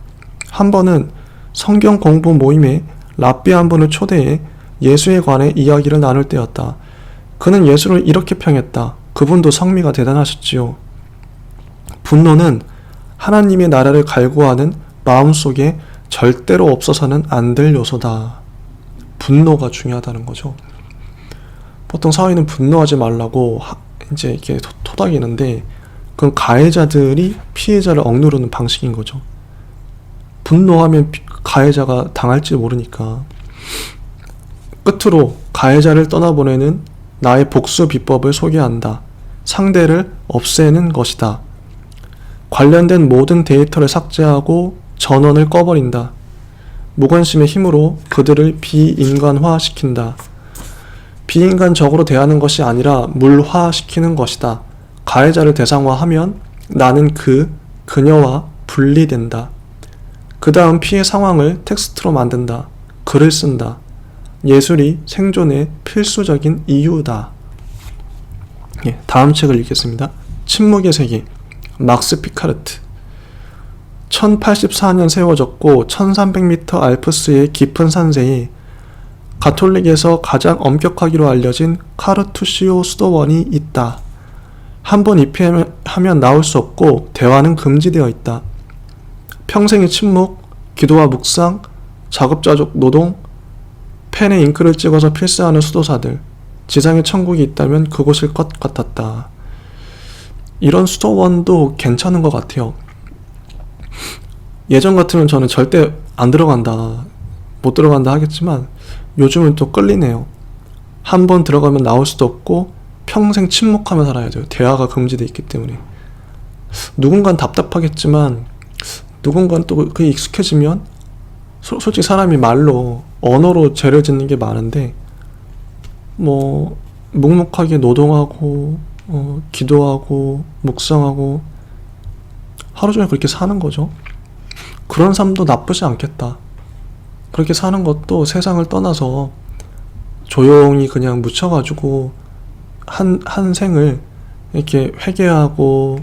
한 번은 성경 공부 모임에 랍비 한 분을 초대해 예수에 관해 이야기를 나눌 때였다. 그는 예수를 이렇게 평했다. 그분도 성미가 대단하셨지요. 분노는 하나님의 나라를 갈구하는 마음속에 절대로 없어서는 안 될 요소다. 분노가 중요하다는 거죠. 보통 사회는 분노하지 말라고 이제 이렇게 토닥이는데, 그건 가해자들이 피해자를 억누르는 방식인 거죠. 분노하면 가해자가 당할지 모르니까. 끝으로 가해자를 떠나보내는 나의 복수 비법을 소개한다. 상대를 없애는 것이다. 관련된 모든 데이터를 삭제하고 전원을 꺼버린다. 무관심의 힘으로 그들을 비인간화시킨다. 비인간적으로 대하는 것이 아니라 물화시키는 것이다. 가해자를 대상화하면 나는 그녀와 분리된다. 그 다음 피해 상황을 텍스트로 만든다. 글을 쓴다. 예술이 생존의 필수적인 이유다. 다음 책을 읽겠습니다. 침묵의 세계, 막스 피카르트. 1084년 세워졌고 1300m 알프스의 깊은 산세에 가톨릭에서 가장 엄격하기로 알려진 카르투시오 수도원이 있다. 한번 입회하면 나올 수 없고 대화는 금지되어 있다. 평생의 침묵, 기도와 묵상, 자급자족 노동, 펜에 잉크를 찍어서 필사하는 수도사들. 지상에 천국이 있다면 그곳일 것 같았다. 이런 수도원도 괜찮은 것 같아요. 예전 같으면 저는 절대 안 들어간다, 못 들어간다 하겠지만 요즘은 또 끌리네요. 한번 들어가면 나올 수도 없고 평생 침묵하며 살아야 돼요. 대화가 금지되어 있기 때문에. 누군가는 답답하겠지만 누군가는 또 그게 익숙해지면 솔직히 사람이 말로, 언어로 죄를 짓는 게 많은데 뭐 묵묵하게 노동하고 기도하고 묵상하고 하루 종일 그렇게 사는 거죠. 그런 삶도 나쁘지 않겠다. 그렇게 사는 것도 세상을 떠나서 조용히 그냥 묻혀가지고 한 생을 이렇게 회개하고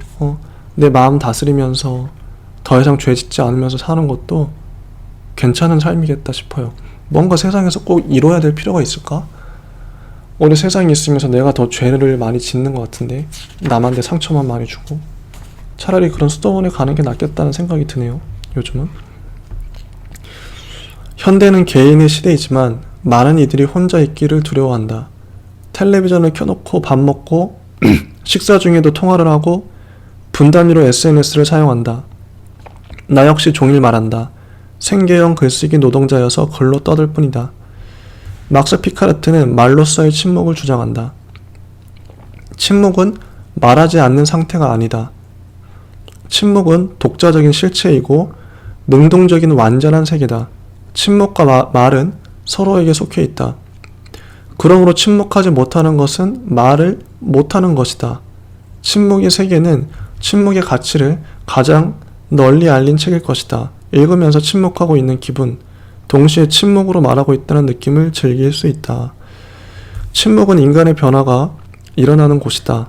내 마음 다스리면서 더 이상 죄 짓지 않으면서 사는 것도 괜찮은 삶이겠다 싶어요. 뭔가 세상에서 꼭 이뤄야 될 필요가 있을까? 우리 세상에 있으면서 내가 더 죄를 많이 짓는 것 같은데, 남한테 상처만 많이 주고. 차라리 그런 수도원에 가는 게 낫겠다는 생각이 드네요, 요즘은. 현대는 개인의 시대이지만 많은 이들이 혼자 있기를 두려워한다. 텔레비전을 켜놓고 밥 먹고 식사 중에도 통화를 하고 분단위로 SNS를 사용한다. 나 역시 종일 말한다. 생계형 글쓰기 노동자여서 글로 떠들 뿐이다. 막스 피카르트는 말로서의 침묵을 주장한다. 침묵은 말하지 않는 상태가 아니다. 침묵은 독자적인 실체이고 능동적인 완전한 세계다. 침묵과 말은 서로에게 속해 있다. 그러므로 침묵하지 못하는 것은 말을 못하는 것이다. 침묵의 세계는 침묵의 가치를 가장 널리 알린 책일 것이다. 읽으면서 침묵하고 있는 기분, 동시에 침묵으로 말하고 있다는 느낌을 즐길 수 있다. 침묵은 인간의 변화가 일어나는 곳이다.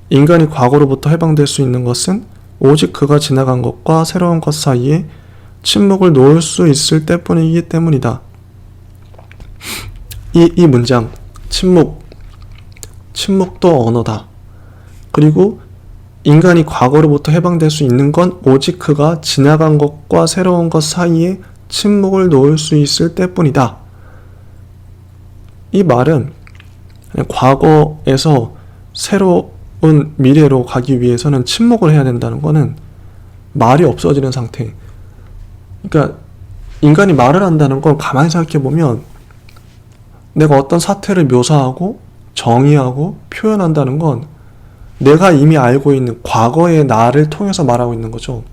인간이 과거로부터 해방될 수 있는 것은 오직 그가 지나간 것과 새로운 것 사이에 침묵을 놓을 수 있을 때뿐이기 때문이다. 이 문장, 침묵도 언어다. 그리고 인간이 과거로부터 해방될 수 있는 건 오직 그가 지나간 것과 새로운 것 사이에 침묵을 놓을 수 있을 때뿐이다. 이 말은 과거에서 새로운 미래로 가기 위해서는 침묵을 해야 된다는 거는 말이 없어지는 상태. 그러니까 인간이 말을 한다는 걸 가만히 생각해 보면 내가 어떤 사태를 묘사하고 정의하고 표현한다는 건 내가 이미 알고 있는 과거의 나를 통해서 말하고 있는 거죠.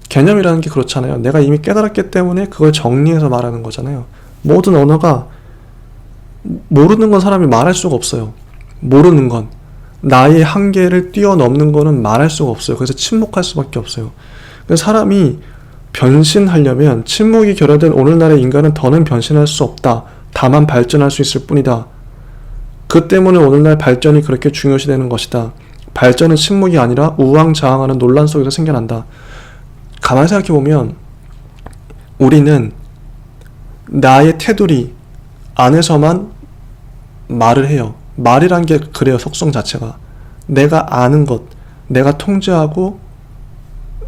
개념이라는 게 그렇잖아요. 내가 이미 깨달았기 때문에 그걸 정리해서 말하는 거잖아요. 모든 언어가 모르는 건 사람이 말할 수가 없어요. 모르는 건. 나의 한계를 뛰어넘는 거는 말할 수가 없어요. 그래서 침묵할 수밖에 없어요. 그래서 사람이 변신하려면 침묵이 결여된 오늘날의 인간은 더는 변신할 수 없다. 다만 발전할 수 있을 뿐이다. 그 때문에 오늘날 발전이 그렇게 중요시되는 것이다. 발전은 침묵이 아니라 우왕좌왕하는 논란 속에서 생겨난다. 가만히 생각해보면 우리는 나의 테두리 안에서만 말을 해요. 말이란 게 그래요. 속성 자체가. 내가 아는 것, 내가 통제하고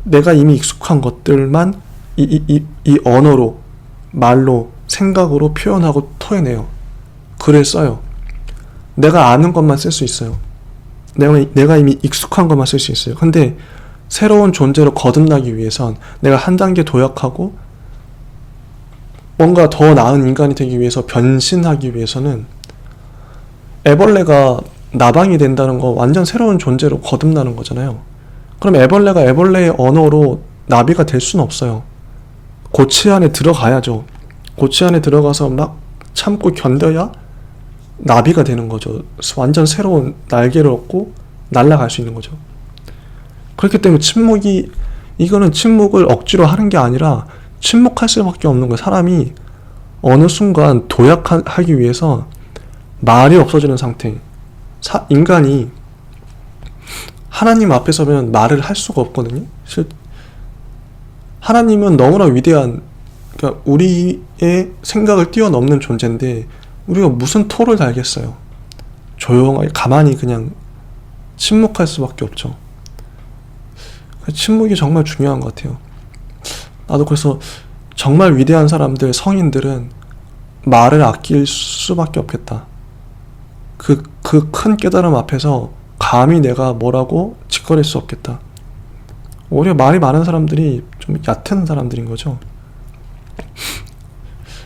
내가 이미 익숙한 것들만 이 언어로, 말로, 생각으로 표현하고 토해내요. 글을 써요. 내가 아는 것만 쓸 수 있어요. 내가 이미 익숙한 것만 쓸 수 있어요. 근데 새로운 존재로 거듭나기 위해선 내가 한 단계 도약하고 뭔가 더 나은 인간이 되기 위해서, 변신하기 위해서는 애벌레가 나방이 된다는 거 완전 새로운 존재로 거듭나는 거잖아요. 그럼 애벌레가 애벌레의 언어로 나비가 될 수는 없어요. 고치 안에 들어가야죠. 고치 안에 들어가서 막 참고 견뎌야 나비가 되는 거죠. 완전 새로운 날개를 얻고 날아갈 수 있는 거죠. 그렇기 때문에 이거는 침묵을 억지로 하는 게 아니라 침묵할 수밖에 없는 거예요. 사람이 어느 순간 도약하기 위해서 말이 없어지는 상태. 인간이 하나님 앞에 서면 말을 할 수가 없거든요. 하나님은 너무나 위대한, 그러니까 우리의 생각을 뛰어넘는 존재인데 우리가 무슨 토를 달겠어요. 조용하게 가만히 그냥 침묵할 수밖에 없죠. 침묵이 정말 중요한 것 같아요. 나도 그래서 정말 위대한 사람들, 성인들은 말을 아낄 수밖에 없겠다. 그 큰 깨달음 앞에서 감히 내가 뭐라고 짓거릴 수 없겠다. 오히려 말이 많은 사람들이 좀 얕은 사람들인 거죠.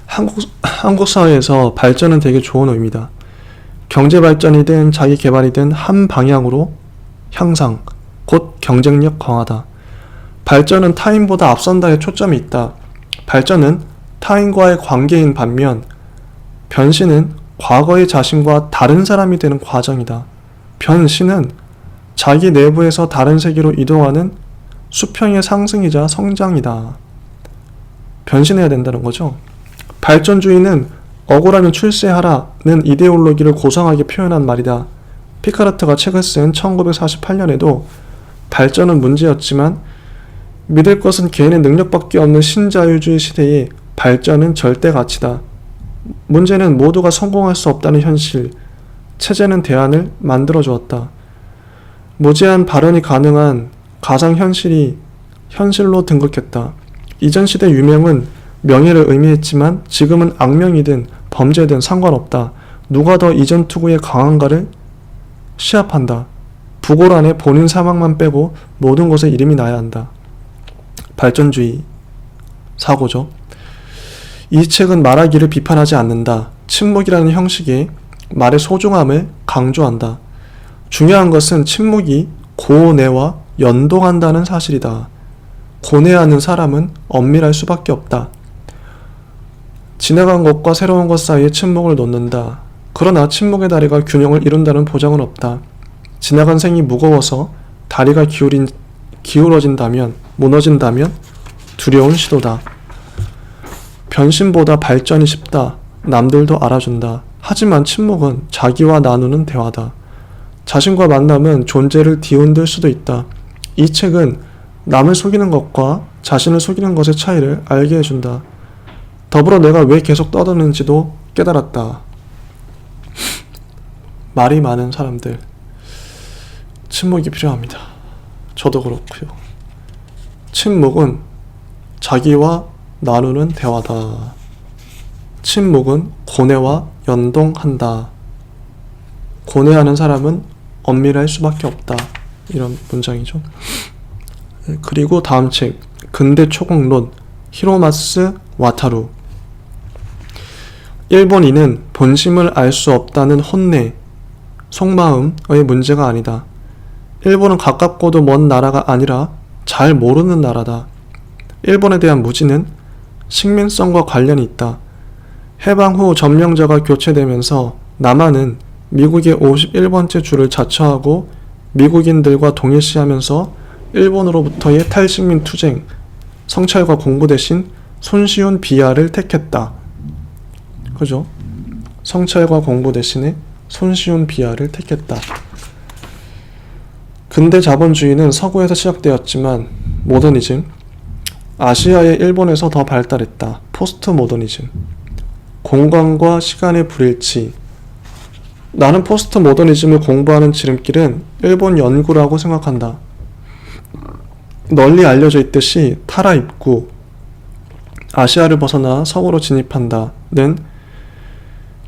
한국 사회에서 발전은 되게 좋은 의미다. 경제 발전이든 자기 개발이든 한 방향으로 향상, 곧 경쟁력 강화다. 발전은 타인보다 앞선다에 초점이 있다. 발전은 타인과의 관계인 반면 변신은 과거의 자신과 다른 사람이 되는 과정이다. 변신은 자기 내부에서 다른 세계로 이동하는 수평의 상승이자 성장이다. 변신해야 된다는 거죠. 발전주의는 억울하면 출세하라는 이데올로기를 고상하게 표현한 말이다. 피카르트가 책을 쓴 1948년에도 발전은 문제였지만 믿을 것은 개인의 능력밖에 없는 신자유주의 시대에 발전은 절대 가치다. 문제는 모두가 성공할 수 없다는 현실, 체제는 대안을 만들어 주었다. 무제한 발언이 가능한 가상현실이 현실로 등극했다. 이전 시대 유명은 명예를 의미했지만 지금은 악명이든 범죄든 상관없다. 누가 더 이전 투구의 강한가를 시합한다. 부골 안에 본인 사망만 빼고 모든 것에 이름이 나야 한다. 발전주의 사고죠. 이 책은 말하기를 비판하지 않는다. 침묵이라는 형식의 말의 소중함을 강조한다. 중요한 것은 침묵이 고뇌와 연동한다는 사실이다. 고뇌하는 사람은 엄밀할 수밖에 없다. 지나간 것과 새로운 것 사이에 침묵을 놓는다. 그러나 침묵의 다리가 균형을 이룬다는 보장은 없다. 지나간 생이 무거워서 다리가 기울어진다면, 무너진다면 두려운 시도다. 변신보다 발전이 쉽다. 남들도 알아준다. 하지만 침묵은 자기와 나누는 대화다. 자신과 만남은 존재를 뒤흔들 수도 있다. 이 책은 남을 속이는 것과 자신을 속이는 것의 차이를 알게 해준다. 더불어 내가 왜 계속 떠드는지도 깨달았다. 말이 많은 사람들, 침묵이 필요합니다. 저도 그렇고요. 침묵은 자기와 나누는 대화다. 침묵은 고뇌와 연동한다. 고뇌하는 사람은 엄밀할 수밖에 없다. 이런 문장이죠. 그리고 다음 책, 근대 초공론, 히로마스 와타루. 일본인은 본심을 알 수 없다는 혼내, 속마음의 문제가 아니다. 일본은 가깝고도 먼 나라가 아니라 잘 모르는 나라다. 일본에 대한 무지는 식민성과 관련이 있다. 해방 후 점령자가 교체되면서 남한은 미국의 51번째 주를 자처하고 미국인들과 동일시하면서 일본으로부터의 탈식민 투쟁, 성찰과 공부 대신 손쉬운 비하를 택했다. 그죠? 성찰과 공부 대신에 손쉬운 비하를 택했다. 근대 자본주의는 서구에서 시작되었지만 모더니즘, 아시아의 일본에서 더 발달했다. 포스트 모더니즘, 공간과 시간의 불일치. 나는 포스트 모더니즘을 공부하는 지름길은 일본 연구라고 생각한다. 널리 알려져 있듯이 타라 입구, 아시아를 벗어나 서구로 진입한다는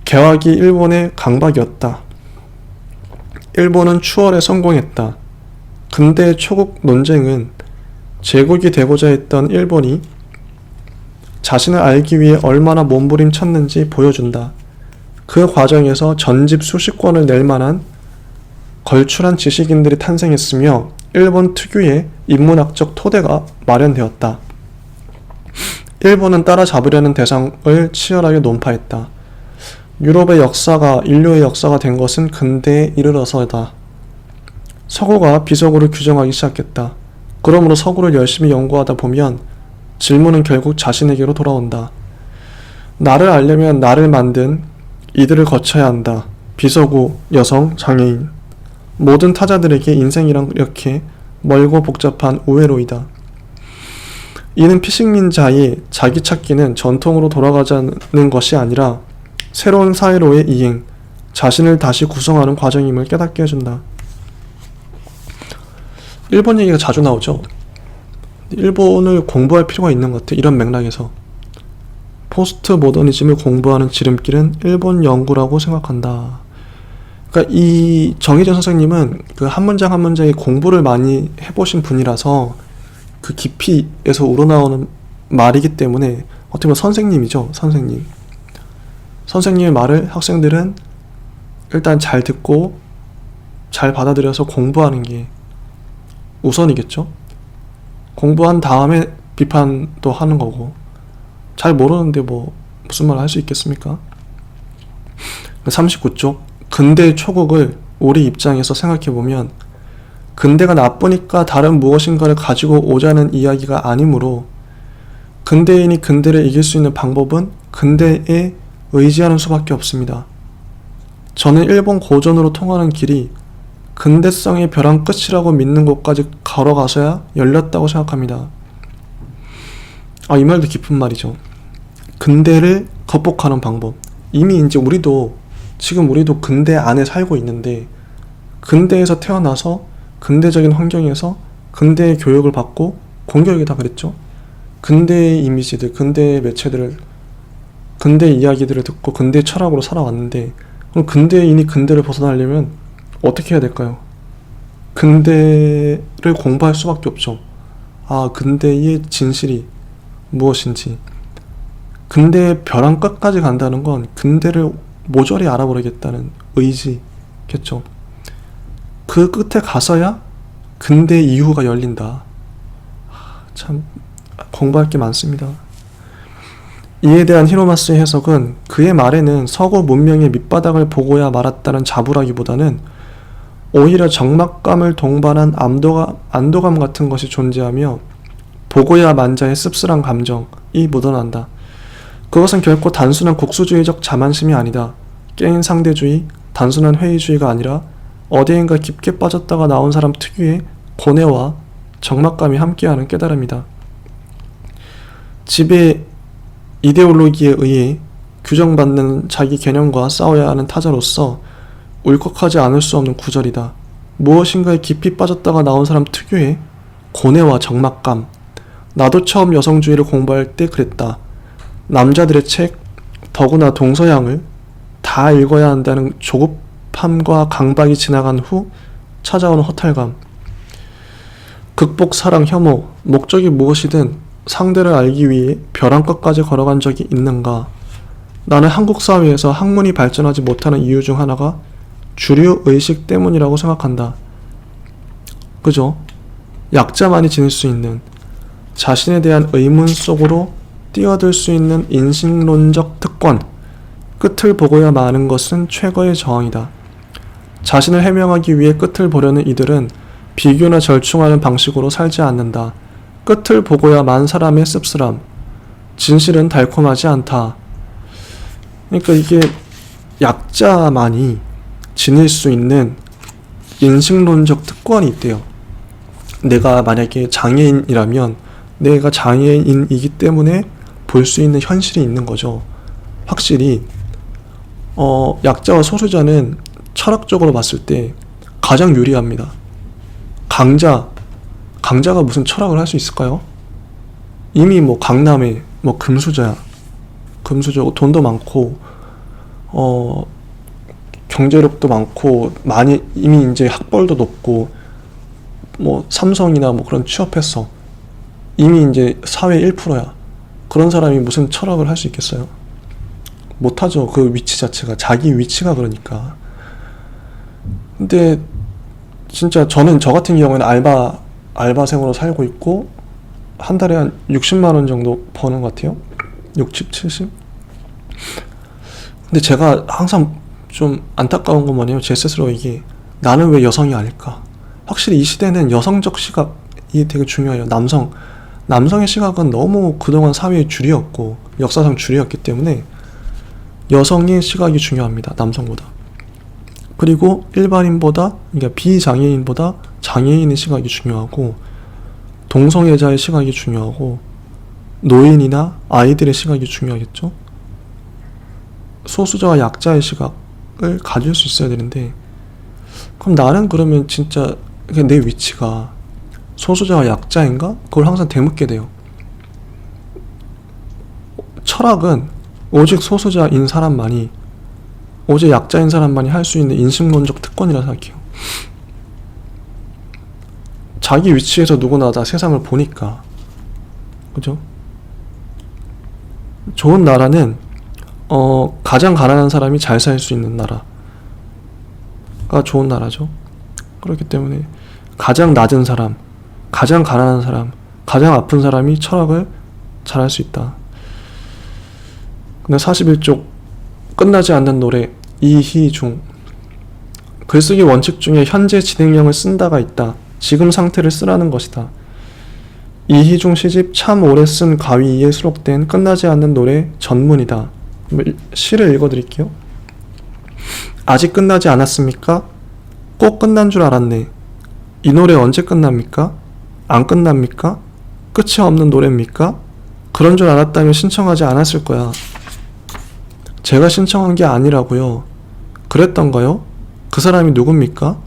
개화기 일본의 강박이었다. 일본은 추월에 성공했다. 근대 초국 논쟁은 제국이 되고자 했던 일본이 자신을 알기 위해 얼마나 몸부림쳤는지 보여준다. 그 과정에서 전집 수십 권을 낼 만한 걸출한 지식인들이 탄생했으며 일본 특유의 인문학적 토대가 마련되었다. 일본은 따라잡으려는 대상을 치열하게 논파했다. 유럽의 역사가 인류의 역사가 된 것은 근대에 이르러서다. 서구가 비서구를 규정하기 시작했다. 그러므로 서구를 열심히 연구하다 보면 질문은 결국 자신에게로 돌아온다. 나를 알려면 나를 만든 이들을 거쳐야 한다. 비서구, 여성, 장애인. 모든 타자들에게 인생이란 이렇게 멀고 복잡한 우회로이다. 이는 피식민자의 자기 찾기는 전통으로 돌아가자는 것이 아니라 새로운 사회로의 이행, 자신을 다시 구성하는 과정임을 깨닫게 해준다. 일본 얘기가 자주 나오죠. 일본을 공부할 필요가 있는 것 같아. 이런 맥락에서 포스트 모더니즘을 공부하는 지름길은 일본 연구라고 생각한다. 그러니까 이 정희진 선생님은 그 한 문장 한 문장에 공부를 많이 해보신 분이라서 그 깊이에서 우러나오는 말이기 때문에 어떻게 보면 선생님이죠. 선생님의 말을 학생들은 일단 잘 듣고 잘 받아들여서 공부하는 게 우선이겠죠. 공부한 다음에 비판도 하는 거고, 잘 모르는데 뭐 무슨 말 할 수 있겠습니까? 39쪽 근대 초국을 우리 입장에서 생각해보면 근대가 나쁘니까 다른 무엇인가를 가지고 오자는 이야기가 아니므로 근대인이 근대를 이길 수 있는 방법은 근대에 의지하는 수밖에 없습니다. 저는 일본 고전으로 통하는 길이 근대성의 벼랑 끝이라고 믿는 곳까지 걸어가서야 열렸다고 생각합니다. 이 말도 깊은 말이죠. 근대를 극복하는 방법. 이미 이제 지금 우리도 근대 안에 살고 있는데, 근대에서 태어나서 근대적인 환경에서 근대의 교육을 받고, 공교육이 다 그랬죠. 근대의 이미지들, 근대의 매체들을, 근대 이야기들을 듣고 근대 철학으로 살아왔는데, 그럼 근대인이 근대를 벗어나려면 어떻게 해야 될까요? 근대를 공부할 수밖에 없죠. 근대의 진실이 무엇인지. 근대의 벼랑 끝까지 간다는 건 근대를 모조리 알아버리겠다는 의지겠죠. 그 끝에 가서야 근대 이후가 열린다. 참 공부할 게 많습니다. 이에 대한 히로마스의 해석은 그의 말에는 서구 문명의 밑바닥을 보고야 말았다는 자부라기보다는 오히려 적막감을 동반한 안도감 같은 것이 존재하며 보고야 만자의 씁쓸한 감정이 묻어난다. 그것은 결코 단순한 국수주의적 자만심이 아니다. 깨인 상대주의, 단순한 회의주의가 아니라 어디엔가 깊게 빠졌다가 나온 사람 특유의 고뇌와 적막감이 함께하는 깨달음이다. 지배 이데올로기에 의해 규정받는 자기 개념과 싸워야 하는 타자로서 울컥하지 않을 수 없는 구절이다. 무엇인가에 깊이 빠졌다가 나온 사람 특유의 고뇌와 적막감. 나도 처음 여성주의를 공부할 때 그랬다. 남자들의 책, 더구나 동서양을 다 읽어야 한다는 조급함과 강박이 지나간 후 찾아오는 허탈감. 극복, 사랑, 혐오, 목적이 무엇이든 상대를 알기 위해 벼랑 끝까지 걸어간 적이 있는가? 나는 한국 사회에서 학문이 발전하지 못하는 이유 중 하나가 주류 의식 때문이라고 생각한다. 그죠? 약자만이 지닐 수 있는, 자신에 대한 의문 속으로 뛰어들 수 있는 인식론적 특권, 끝을 보고야 마는 것은 최고의 저항이다. 자신을 해명하기 위해 끝을 보려는 이들은 비교나 절충하는 방식으로 살지 않는다. 끝을 보고야 만 사람의 씁쓸함, 진실은 달콤하지 않다. 그러니까 이게 약자만이 지닐 수 있는 인식론적 특권이 있대요. 내가 만약에 장애인이라면 내가 장애인이기 때문에 볼 수 있는 현실이 있는 거죠. 확실히 약자와 소수자는 철학적으로 봤을 때 가장 유리합니다. 강자가 무슨 철학을 할 수 있을까요? 이미 강남에 뭐 금수저야. 금수저고 돈도 많고 경제력도 많고 많이 이미 이제 학벌도 높고 뭐 삼성이나 뭐 그런 취업했어. 이미 이제 사회 1%야. 그런 사람이 무슨 철학을 할 수 있겠어요? 못하죠. 그 위치 자체가 자기 위치가 그러니까. 근데 진짜 저는 저 같은 경우에는 알바생으로 살고 있고 한 달에 한 60만 원 정도 버는 것 같아요. 60, 70? 근데 제가 항상 좀 안타까운 건 뭐냐면 제 스스로 이게 나는 왜 여성이 아닐까? 확실히 이 시대는 여성적 시각이 되게 중요해요. 남성의 시각은 너무 그동안 사회의 주류였고 역사상 주류였기 때문에 여성의 시각이 중요합니다. 남성보다. 그리고 일반인보다, 그러니까 비장애인보다 장애인의 시각이 중요하고 동성애자의 시각이 중요하고 노인이나 아이들의 시각이 중요하겠죠. 소수자와 약자의 시각을 가질 수 있어야 되는데, 그럼 나는 그러면 진짜 내 위치가 소수자와 약자인가? 그걸 항상 되묻게 돼요. 철학은 오직 소수자인 사람만이, 오직 약자인 사람만이 할 수 있는 인식론적 특권이라 생각해요. 자기 위치에서 누구나 다 세상을 보니까. 그죠? 좋은 나라는 가장 가난한 사람이 잘 살 수 있는 나라가 좋은 나라죠. 그렇기 때문에 가장 낮은 사람, 가장 가난한 사람, 가장 아픈 사람이 철학을 잘할 수 있다. 근데 41쪽 끝나지 않는 노래 이희중. 글쓰기 원칙 중에 현재 진행형을 쓴다가 있다. 지금 상태를 쓰라는 것이다. 이희중 시집 참 오래 쓴 가위에 수록된 끝나지 않는 노래 전문이다. 시를 읽어드릴게요. 아직 끝나지 않았습니까? 꼭 끝난 줄 알았네. 이 노래 언제 끝납니까? 안 끝납니까? 끝이 없는 노래입니까? 그런 줄 알았다면 신청하지 않았을 거야. 제가 신청한 게 아니라고요. 그랬던가요? 그 사람이 누굽니까?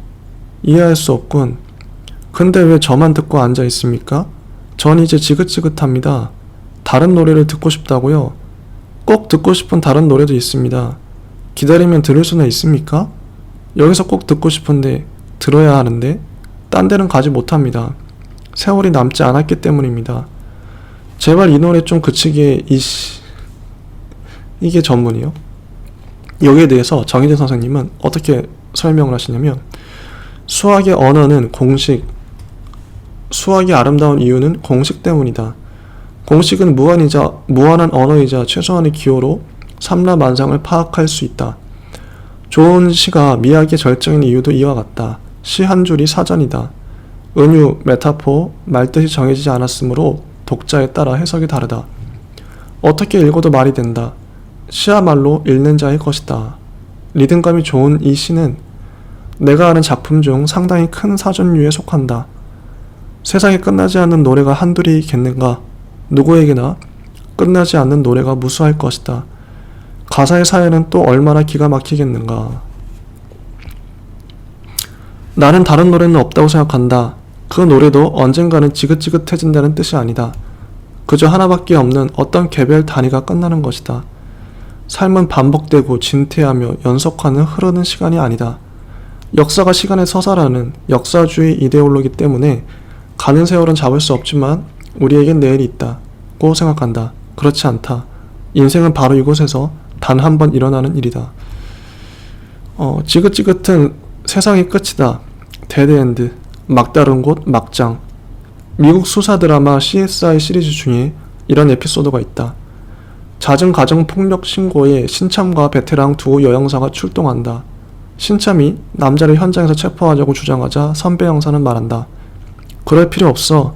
이해할 수 없군. 근데 왜 저만 듣고 앉아 있습니까? 전 이제 지긋지긋합니다. 다른 노래를 듣고 싶다고요? 꼭 듣고 싶은 다른 노래도 있습니다. 기다리면 들을 수는 있습니까? 여기서 꼭 듣고 싶은데 들어야 하는데 딴 데는 가지 못합니다. 세월이 남지 않았기 때문입니다. 제발 이 노래 좀 그치게 이게 전문이요. 여기에 대해서 정희진 선생님은 어떻게 설명을 하시냐면, 수학의 언어는 공식, 수학이 아름다운 이유는 공식 때문이다. 공식은 무한한 언어이자 최소한의 기호로 삼라만상을 파악할 수 있다. 좋은 시가 미학의 절정인 이유도 이와 같다. 시 한 줄이 사전이다. 은유, 메타포, 말뜻이 정해지지 않았으므로 독자에 따라 해석이 다르다. 어떻게 읽어도 말이 된다. 시야말로 읽는 자의 것이다. 리듬감이 좋은 이 시는 내가 아는 작품 중 상당히 큰 사전류에 속한다. 세상에 끝나지 않는 노래가 한둘이겠는가? 누구에게나 끝나지 않는 노래가 무수할 것이다. 가사의 사연은 또 얼마나 기가 막히겠는가? 나는 다른 노래는 없다고 생각한다. 그 노래도 언젠가는 지긋지긋해진다는 뜻이 아니다. 그저 하나밖에 없는 어떤 개별 단위가 끝나는 것이다. 삶은 반복되고 진퇴하며 연속하는 흐르는 시간이 아니다. 역사가 시간의 서사라는 역사주의 이데올로기 때문에 가는 세월은 잡을 수 없지만 우리에겐 내일이 있다고 생각한다. 그렇지 않다. 인생은 바로 이곳에서 단 한 번 일어나는 일이다. 지긋지긋은 세상의 끝이다. 데드엔드, 막다른 곳, 막장. 미국 수사 드라마 CSI 시리즈 중에 이런 에피소드가 있다. 잦은 가정폭력 신고에 신참과 베테랑 두 여형사가 출동한다. 신참이 남자를 현장에서 체포하자고 주장하자 선배 형사는 말한다. 그럴 필요 없어.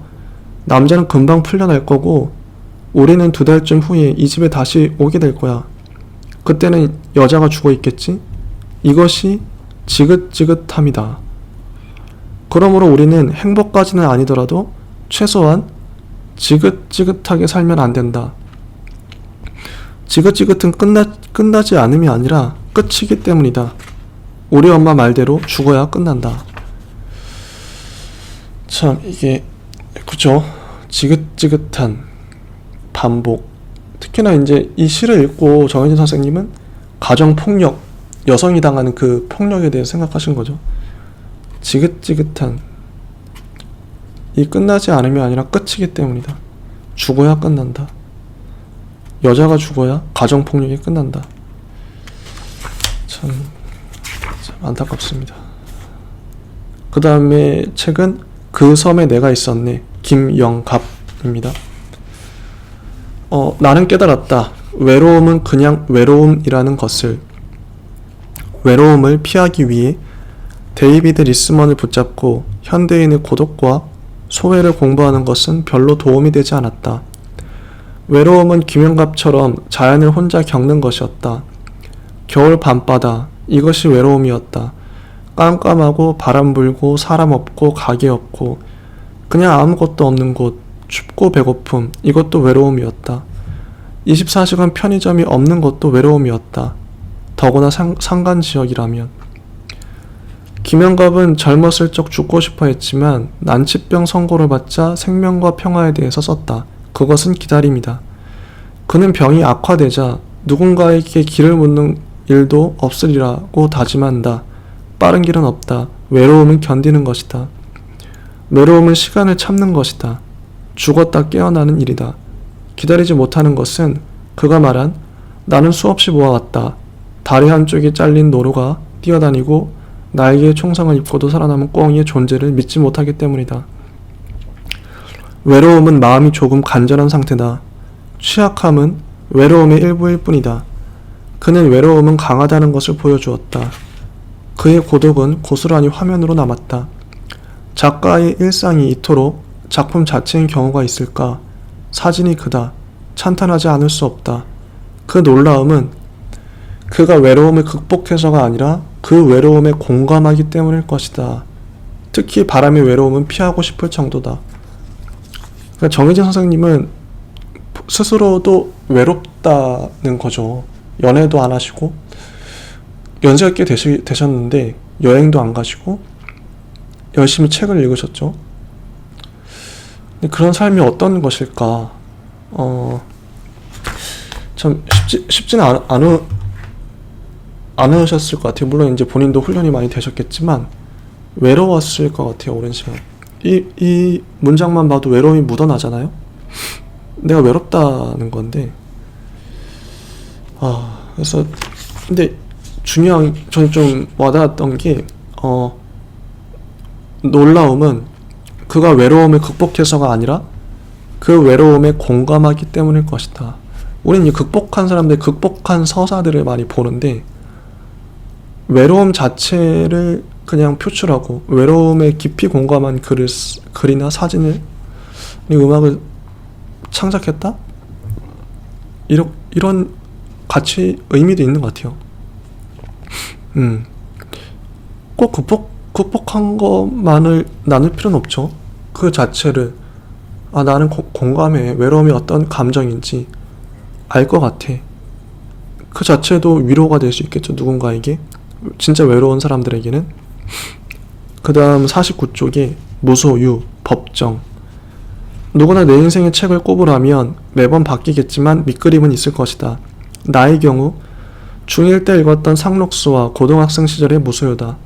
남자는 금방 풀려날 거고 우리는 2달쯤 후에 이 집에 다시 오게 될 거야. 그때는 여자가 죽어 있겠지? 이것이 지긋지긋함이다. 그러므로 우리는 행복까지는 아니더라도 최소한 지긋지긋하게 살면 안 된다. 지긋지긋은 끝나지 않음이 아니라 끝이기 때문이다. 우리 엄마 말대로 죽어야 끝난다. 참 이게 그죠? 지긋지긋한 반복, 특히나 이제 이 시를 읽고 정혜진 선생님은 가정폭력, 여성이 당하는 그 폭력에 대해 생각하신 거죠. 지긋지긋한, 이 끝나지 않으면 아니라 끝이기 때문이다. 죽어야 끝난다. 여자가 죽어야 가정폭력이 끝난다. 참 안타깝습니다. 그 다음에 책은 그 섬에 내가 있었네, 김영갑입니다. 나는 깨달았다. 외로움은 그냥 외로움이라는 것을. 외로움을 피하기 위해 데이비드 리스먼을 붙잡고 현대인의 고독과 소외를 공부하는 것은 별로 도움이 되지 않았다. 외로움은 김영갑처럼 자연을 혼자 겪는 것이었다. 겨울 밤바다, 이것이 외로움이었다. 깜깜하고 바람 불고 사람 없고 가게 없고 그냥 아무것도 없는 곳, 춥고 배고픔, 이것도 외로움이었다. 24시간 편의점이 없는 것도 외로움이었다. 더구나 산간지역이라면. 김영갑은 젊었을 적 죽고 싶어 했지만 난치병 선고를 받자 생명과 평화에 대해서 썼다. 그것은 기다림이다. 그는 병이 악화되자 누군가에게 길을 묻는 일도 없으리라고 다짐한다. 빠른 길은 없다. 외로움은 견디는 것이다. 외로움은 시간을 참는 것이다. 죽었다 깨어나는 일이다. 기다리지 못하는 것은 그가 말한 나는 수없이 보아왔다. 다리 한쪽이 잘린 노루가 뛰어다니고 날개에 총상을 입고도 살아남은 꿩이의 존재를 믿지 못하기 때문이다. 외로움은 마음이 조금 간절한 상태다. 취약함은 외로움의 일부일 뿐이다. 그는 외로움은 강하다는 것을 보여주었다. 그의 고독은 고스란히 화면으로 남았다. 작가의 일상이 이토록 작품 자체인 경우가 있을까? 사진이 그다. 찬탄하지 않을 수 없다. 그 놀라움은 그가 외로움을 극복해서가 아니라 그 외로움에 공감하기 때문일 것이다. 특히 바람의 외로움은 피하고 싶을 정도다. 그러니까 정혜진 선생님은 스스로도 외롭다는 거죠. 연애도 안 하시고 연세가 꽤 되셨는데 여행도 안 가시고 열심히 책을 읽으셨죠. 근데 그런 삶이 어떤 것일까? 참 쉽지는 않으셨을 것 같아요. 물론 이제 본인도 훈련이 많이 되셨겠지만 외로웠을 것 같아요. 오랜 시간. 이 문장만 봐도 외로움이 묻어나잖아요. 내가 외롭다는 건데, 그래서 근데 중요한, 저는 좀 와닿았던 게 놀라움은 그가 외로움을 극복해서가 아니라 그 외로움에 공감하기 때문일 것이다. 우리는 이 극복한 사람들, 극복한 서사들을 많이 보는데 외로움 자체를 그냥 표출하고 외로움에 깊이 공감한 글이나 사진을, 음악을 창작했다? 이런 가치, 의미도 있는 것 같아요. 꼭 극복한 것만을 나눌 필요는 없죠. 그 자체를, 나는 공감해. 외로움이 어떤 감정인지 알 것 같아. 그 자체도 위로가 될 수 있겠죠. 누군가에게. 진짜 외로운 사람들에게는. 그 다음 49쪽에 무소유, 법정. 누구나 내 인생의 책을 꼽으라면 매번 바뀌겠지만 밑그림은 있을 것이다. 나의 경우 중1 때 읽었던 상록수와 고등학생 시절의 무소유다.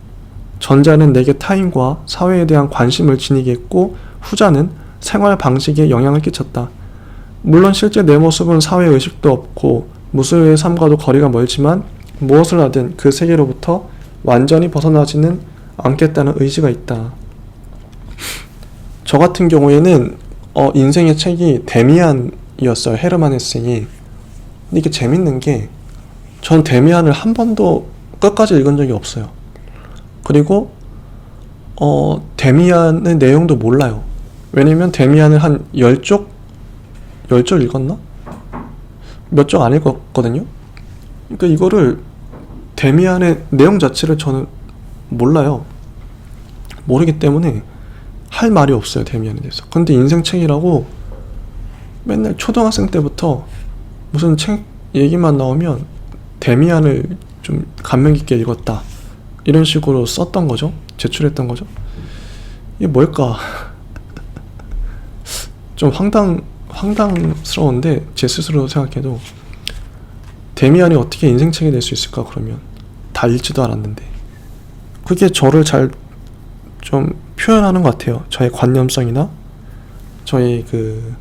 전자는 내게 타인과 사회에 대한 관심을 지니게 했고 후자는 생활 방식에 영향을 끼쳤다. 물론 실제 내 모습은 사회의식도 없고 무소유의 삶과도 거리가 멀지만 무엇을 하든 그 세계로부터 완전히 벗어나지는 않겠다는 의지가 있다. 저 같은 경우에는 인생의 책이 데미안이었어요. 헤르만 헤세이. 근데 이게 재밌는 게 전 데미안을 한 번도 끝까지 읽은 적이 없어요. 그리고 데미안의 내용도 몰라요. 왜냐면 데미안을 한 10쪽 읽었나? 몇 쪽 안 읽었거든요. 그러니까 이거를 데미안의 내용 자체를 저는 몰라요. 모르기 때문에 할 말이 없어요. 데미안에 대해서. 근데 인생책이라고 맨날 초등학생 때부터 무슨 책 얘기만 나오면 데미안을 좀 감명 깊게 읽었다 이런 식으로 썼던 거죠. 제출했던 거죠. 이게 뭘까? 좀 황당스러운데 제 스스로 생각해도 데미안이 어떻게 인생책이 될 수 있을까 그러면 다 읽지도 않았는데 그게 저를 잘 좀 표현하는 것 같아요. 저의 관념성이나 저의 그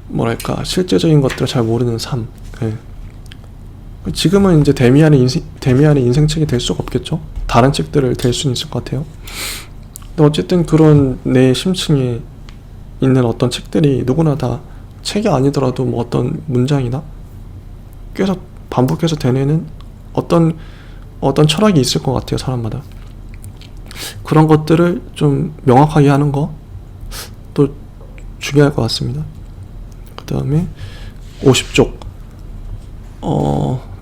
뭐랄까 실제적인 것들을 잘 모르는 삶. 네. 지금은 이제 데미안의 인생책이 될 수가 없겠죠. 다른 책들을 될 수는 있을 것 같아요. 근데 어쨌든 그런 내 심층에 있는 어떤 책들이 누구나 다 책이 아니더라도 뭐 어떤 문장이나 계속 반복해서 되뇌는 어떤 철학이 있을 것 같아요. 사람마다. 그런 것들을 좀 명확하게 하는 것도 중요할 것 같습니다. 그 다음에 50쪽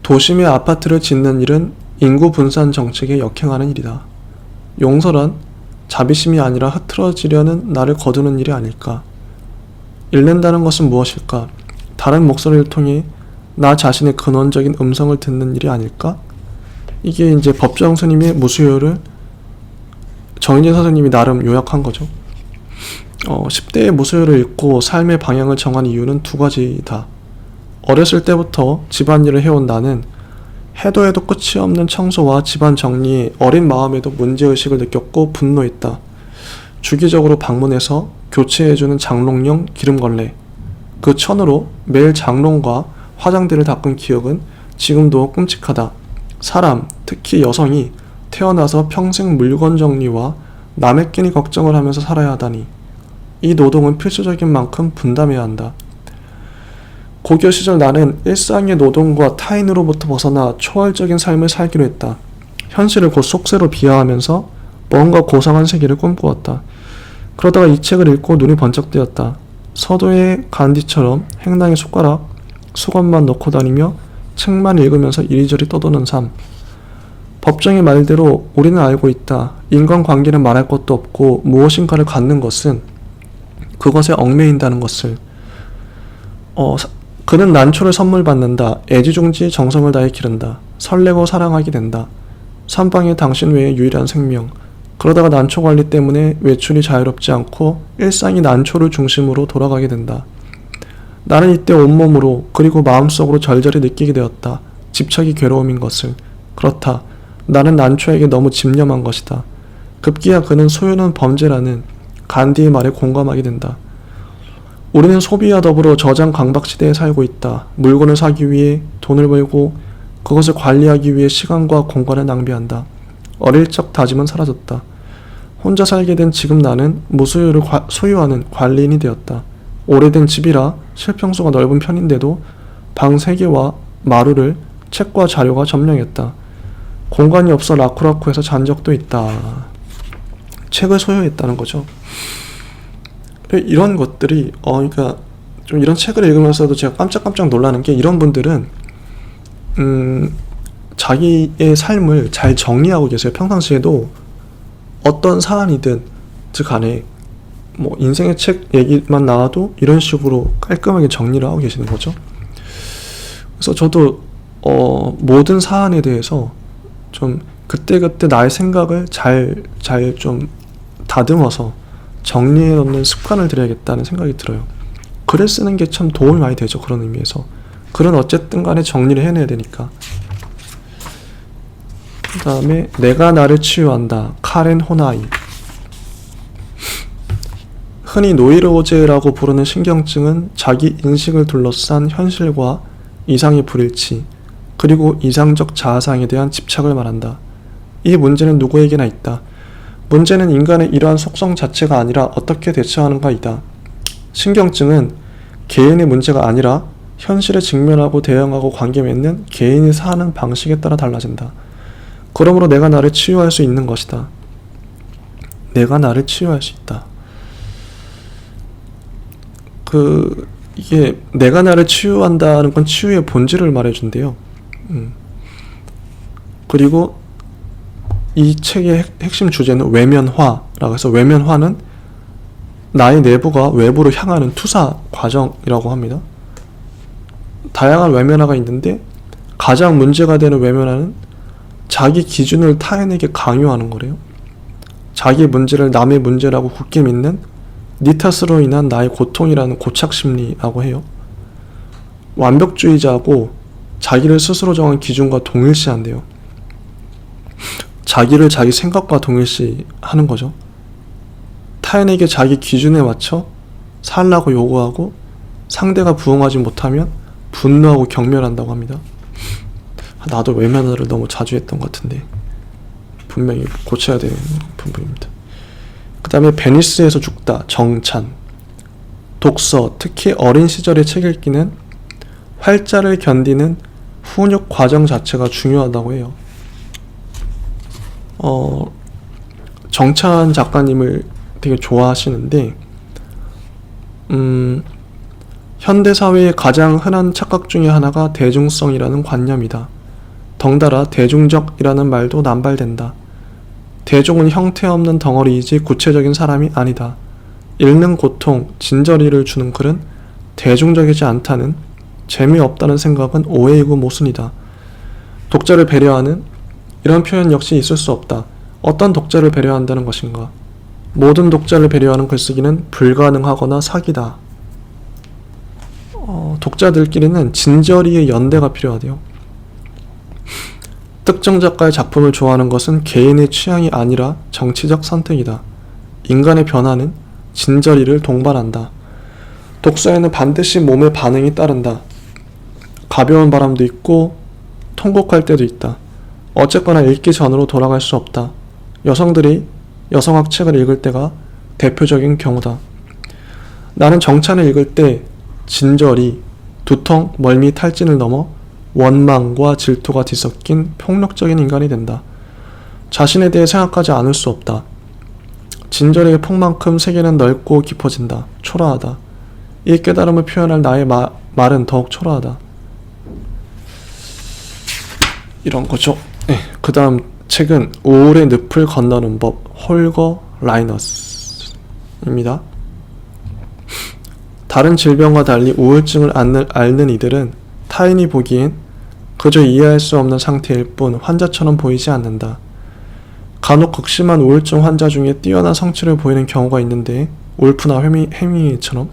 도심의 아파트를 짓는 일은 인구 분산 정책에 역행하는 일이다. 용서란 자비심이 아니라 흐트러지려는 나를 거두는 일이 아닐까. 읽는다는 것은 무엇일까? 다른 목소리를 통해 나 자신의 근원적인 음성을 듣는 일이 아닐까? 이게 이제 법정 스님의 무수효를 정인진 선생님이 나름 요약한 거죠. 10대의 무수효를 읽고 삶의 방향을 정한 이유는 두 가지다. 어렸을 때부터 집안일을 해온 나는 해도 해도 끝이 없는 청소와 집안 정리에 어린 마음에도 문제의식을 느꼈고 분노했다. 주기적으로 방문해서 교체해주는 장롱용 기름걸레. 그 천으로 매일 장롱과 화장대를 닦은 기억은 지금도 끔찍하다. 사람, 특히 여성이 태어나서 평생 물건 정리와 남의 끼니 걱정을 하면서 살아야 하다니. 이 노동은 필수적인 만큼 분담해야 한다. 고교 시절 나는 일상의 노동과 타인으로부터 벗어나 초월적인 삶을 살기로 했다. 현실을 곧 속세로 비하하면서 뭔가 고상한 세계를 꿈꾸었다. 그러다가 이 책을 읽고 눈이 번쩍 뜨였다. 서도의 간디처럼 행랑에 숟가락, 수건만 넣고 다니며 책만 읽으면서 이리저리 떠도는 삶. 법정의 말대로 우리는 알고 있다. 인간관계는 말할 것도 없고 무엇인가를 갖는 것은 그것에 얽매인다는 것을. 그는 난초를 선물 받는다. 애지중지 정성을 다해 기른다. 설레고 사랑하게 된다. 삼방에 당신 외에 유일한 생명. 그러다가 난초 관리 때문에 외출이 자유롭지 않고 일상이 난초를 중심으로 돌아가게 된다. 나는 이때 온몸으로 그리고 마음속으로 절절히 느끼게 되었다. 집착이 괴로움인 것을. 그렇다. 나는 난초에게 너무 집념한 것이다. 급기야 그는 소유는 범죄라는 간디의 말에 공감하게 된다. 우리는 소비와 더불어 저장 강박 시대에 살고 있다. 물건을 사기 위해 돈을 벌고 그것을 관리하기 위해 시간과 공간을 낭비한다. 어릴 적 다짐은 사라졌다. 혼자 살게 된 지금 나는 무소유를 소유하는 관리인이 되었다. 오래된 집이라 실평수가 넓은 편인데도 방 3개와 마루를 책과 자료가 점령했다. 공간이 없어 라쿠라쿠해서 잔 적도 있다. 책을 소유했다는 거죠. 이런 것들이 그러니까 좀 이런 책을 읽으면서도 제가 깜짝깜짝 놀라는 게 이런 분들은 자기의 삶을 잘 정리하고 계세요. 평상시에도 어떤 사안이든 간에 뭐 인생의 책 얘기만 나와도 이런 식으로 깔끔하게 정리를 하고 계시는 거죠. 그래서 저도 모든 사안에 대해서 좀 그때그때 나의 생각을 잘 좀 다듬어서 정리해 놓는 습관을 들여야겠다는 생각이 들어요. 글을 쓰는 게 참 도움이 많이 되죠. 그런 의미에서. 글은 어쨌든 간에 정리를 해내야 되니까. 그 다음에 내가 나를 치유한다. 카렌 호나이. 흔히 노이로제라고 부르는 신경증은 자기 인식을 둘러싼 현실과 이상의 불일치, 그리고 이상적 자아상에 대한 집착을 말한다. 이 문제는 누구에게나 있다. 문제는 인간의 이러한 속성 자체가 아니라 어떻게 대처하는가이다. 신경증은 개인의 문제가 아니라 현실에 직면하고 대응하고 관계 맺는 개인이 사는 방식에 따라 달라진다. 그러므로 내가 나를 치유할 수 있는 것이다. 내가 나를 치유할 수 있다. 이게 내가 나를 치유한다는 건 치유의 본질을 말해준대요. 그리고 이 책의 핵심 주제는 외면화라고 해서 외면화는 나의 내부가 외부로 향하는 투사 과정이라고 합니다. 다양한 외면화가 있는데 가장 문제가 되는 외면화는 자기 기준을 타인에게 강요하는 거래요. 자기 문제를 남의 문제라고 굳게 믿는 네 탓으로 인한 나의 고통이라는 고착심리라고 해요. 완벽주의자하고 자기를 스스로 정한 기준과 동일시한대요. 자기를 자기 생각과 동일시하는 거죠. 타인에게 자기 기준에 맞춰 살라고 요구하고 상대가 부응하지 못하면 분노하고 경멸한다고 합니다. 나도 외면을 너무 자주 했던 것 같은데 분명히 고쳐야 되는 부분입니다. 그 다음에 베니스에서 죽다, 정찬. 독서, 특히 어린 시절의 책 읽기는 활자를 견디는 훈육 과정 자체가 중요하다고 해요. 정찬 작가님을 되게 좋아하시는데 현대사회의 가장 흔한 착각 중에 하나가 대중성이라는 관념이다. 덩달아 대중적이라는 말도 남발된다. 대중은 형태없는 덩어리이지 구체적인 사람이 아니다. 읽는 고통, 진저리를 주는 글은 대중적이지 않다는, 재미없다는 생각은 오해이고 모순이다. 독자를 배려하는 이런 표현 역시 있을 수 없다. 어떤 독자를 배려한다는 것인가? 모든 독자를 배려하는 글쓰기는 불가능하거나 사기다. 독자들끼리는 진저리의 연대가 필요하대요. 특정 작가의 작품을 좋아하는 것은 개인의 취향이 아니라 정치적 선택이다. 인간의 변화는 진저리를 동반한다. 독서에는 반드시 몸의 반응이 따른다. 가벼운 바람도 있고 통곡할 때도 있다. 어쨌거나 읽기 전으로 돌아갈 수 없다. 여성들이 여성학 책을 읽을 때가 대표적인 경우다. 나는 정찬을 읽을 때 진저리, 두통, 멀미, 탈진을 넘어 원망과 질투가 뒤섞인 폭력적인 인간이 된다. 자신에 대해 생각하지 않을 수 없다. 진저리의 폭만큼 세계는 넓고 깊어진다. 초라하다. 이 깨달음을 표현할 나의 말은 더욱 초라하다. 이런 거죠. 네, 그 다음 책은 우울의 늪을 건너는 법, 홀거 라이너스입니다. 다른 질병과 달리 우울증을 앓는 이들은 타인이 보기엔 그저 이해할 수 없는 상태일 뿐 환자처럼 보이지 않는다. 간혹 극심한 우울증 환자 중에 뛰어난 성취를 보이는 경우가 있는데 울프나 해밍웨이처럼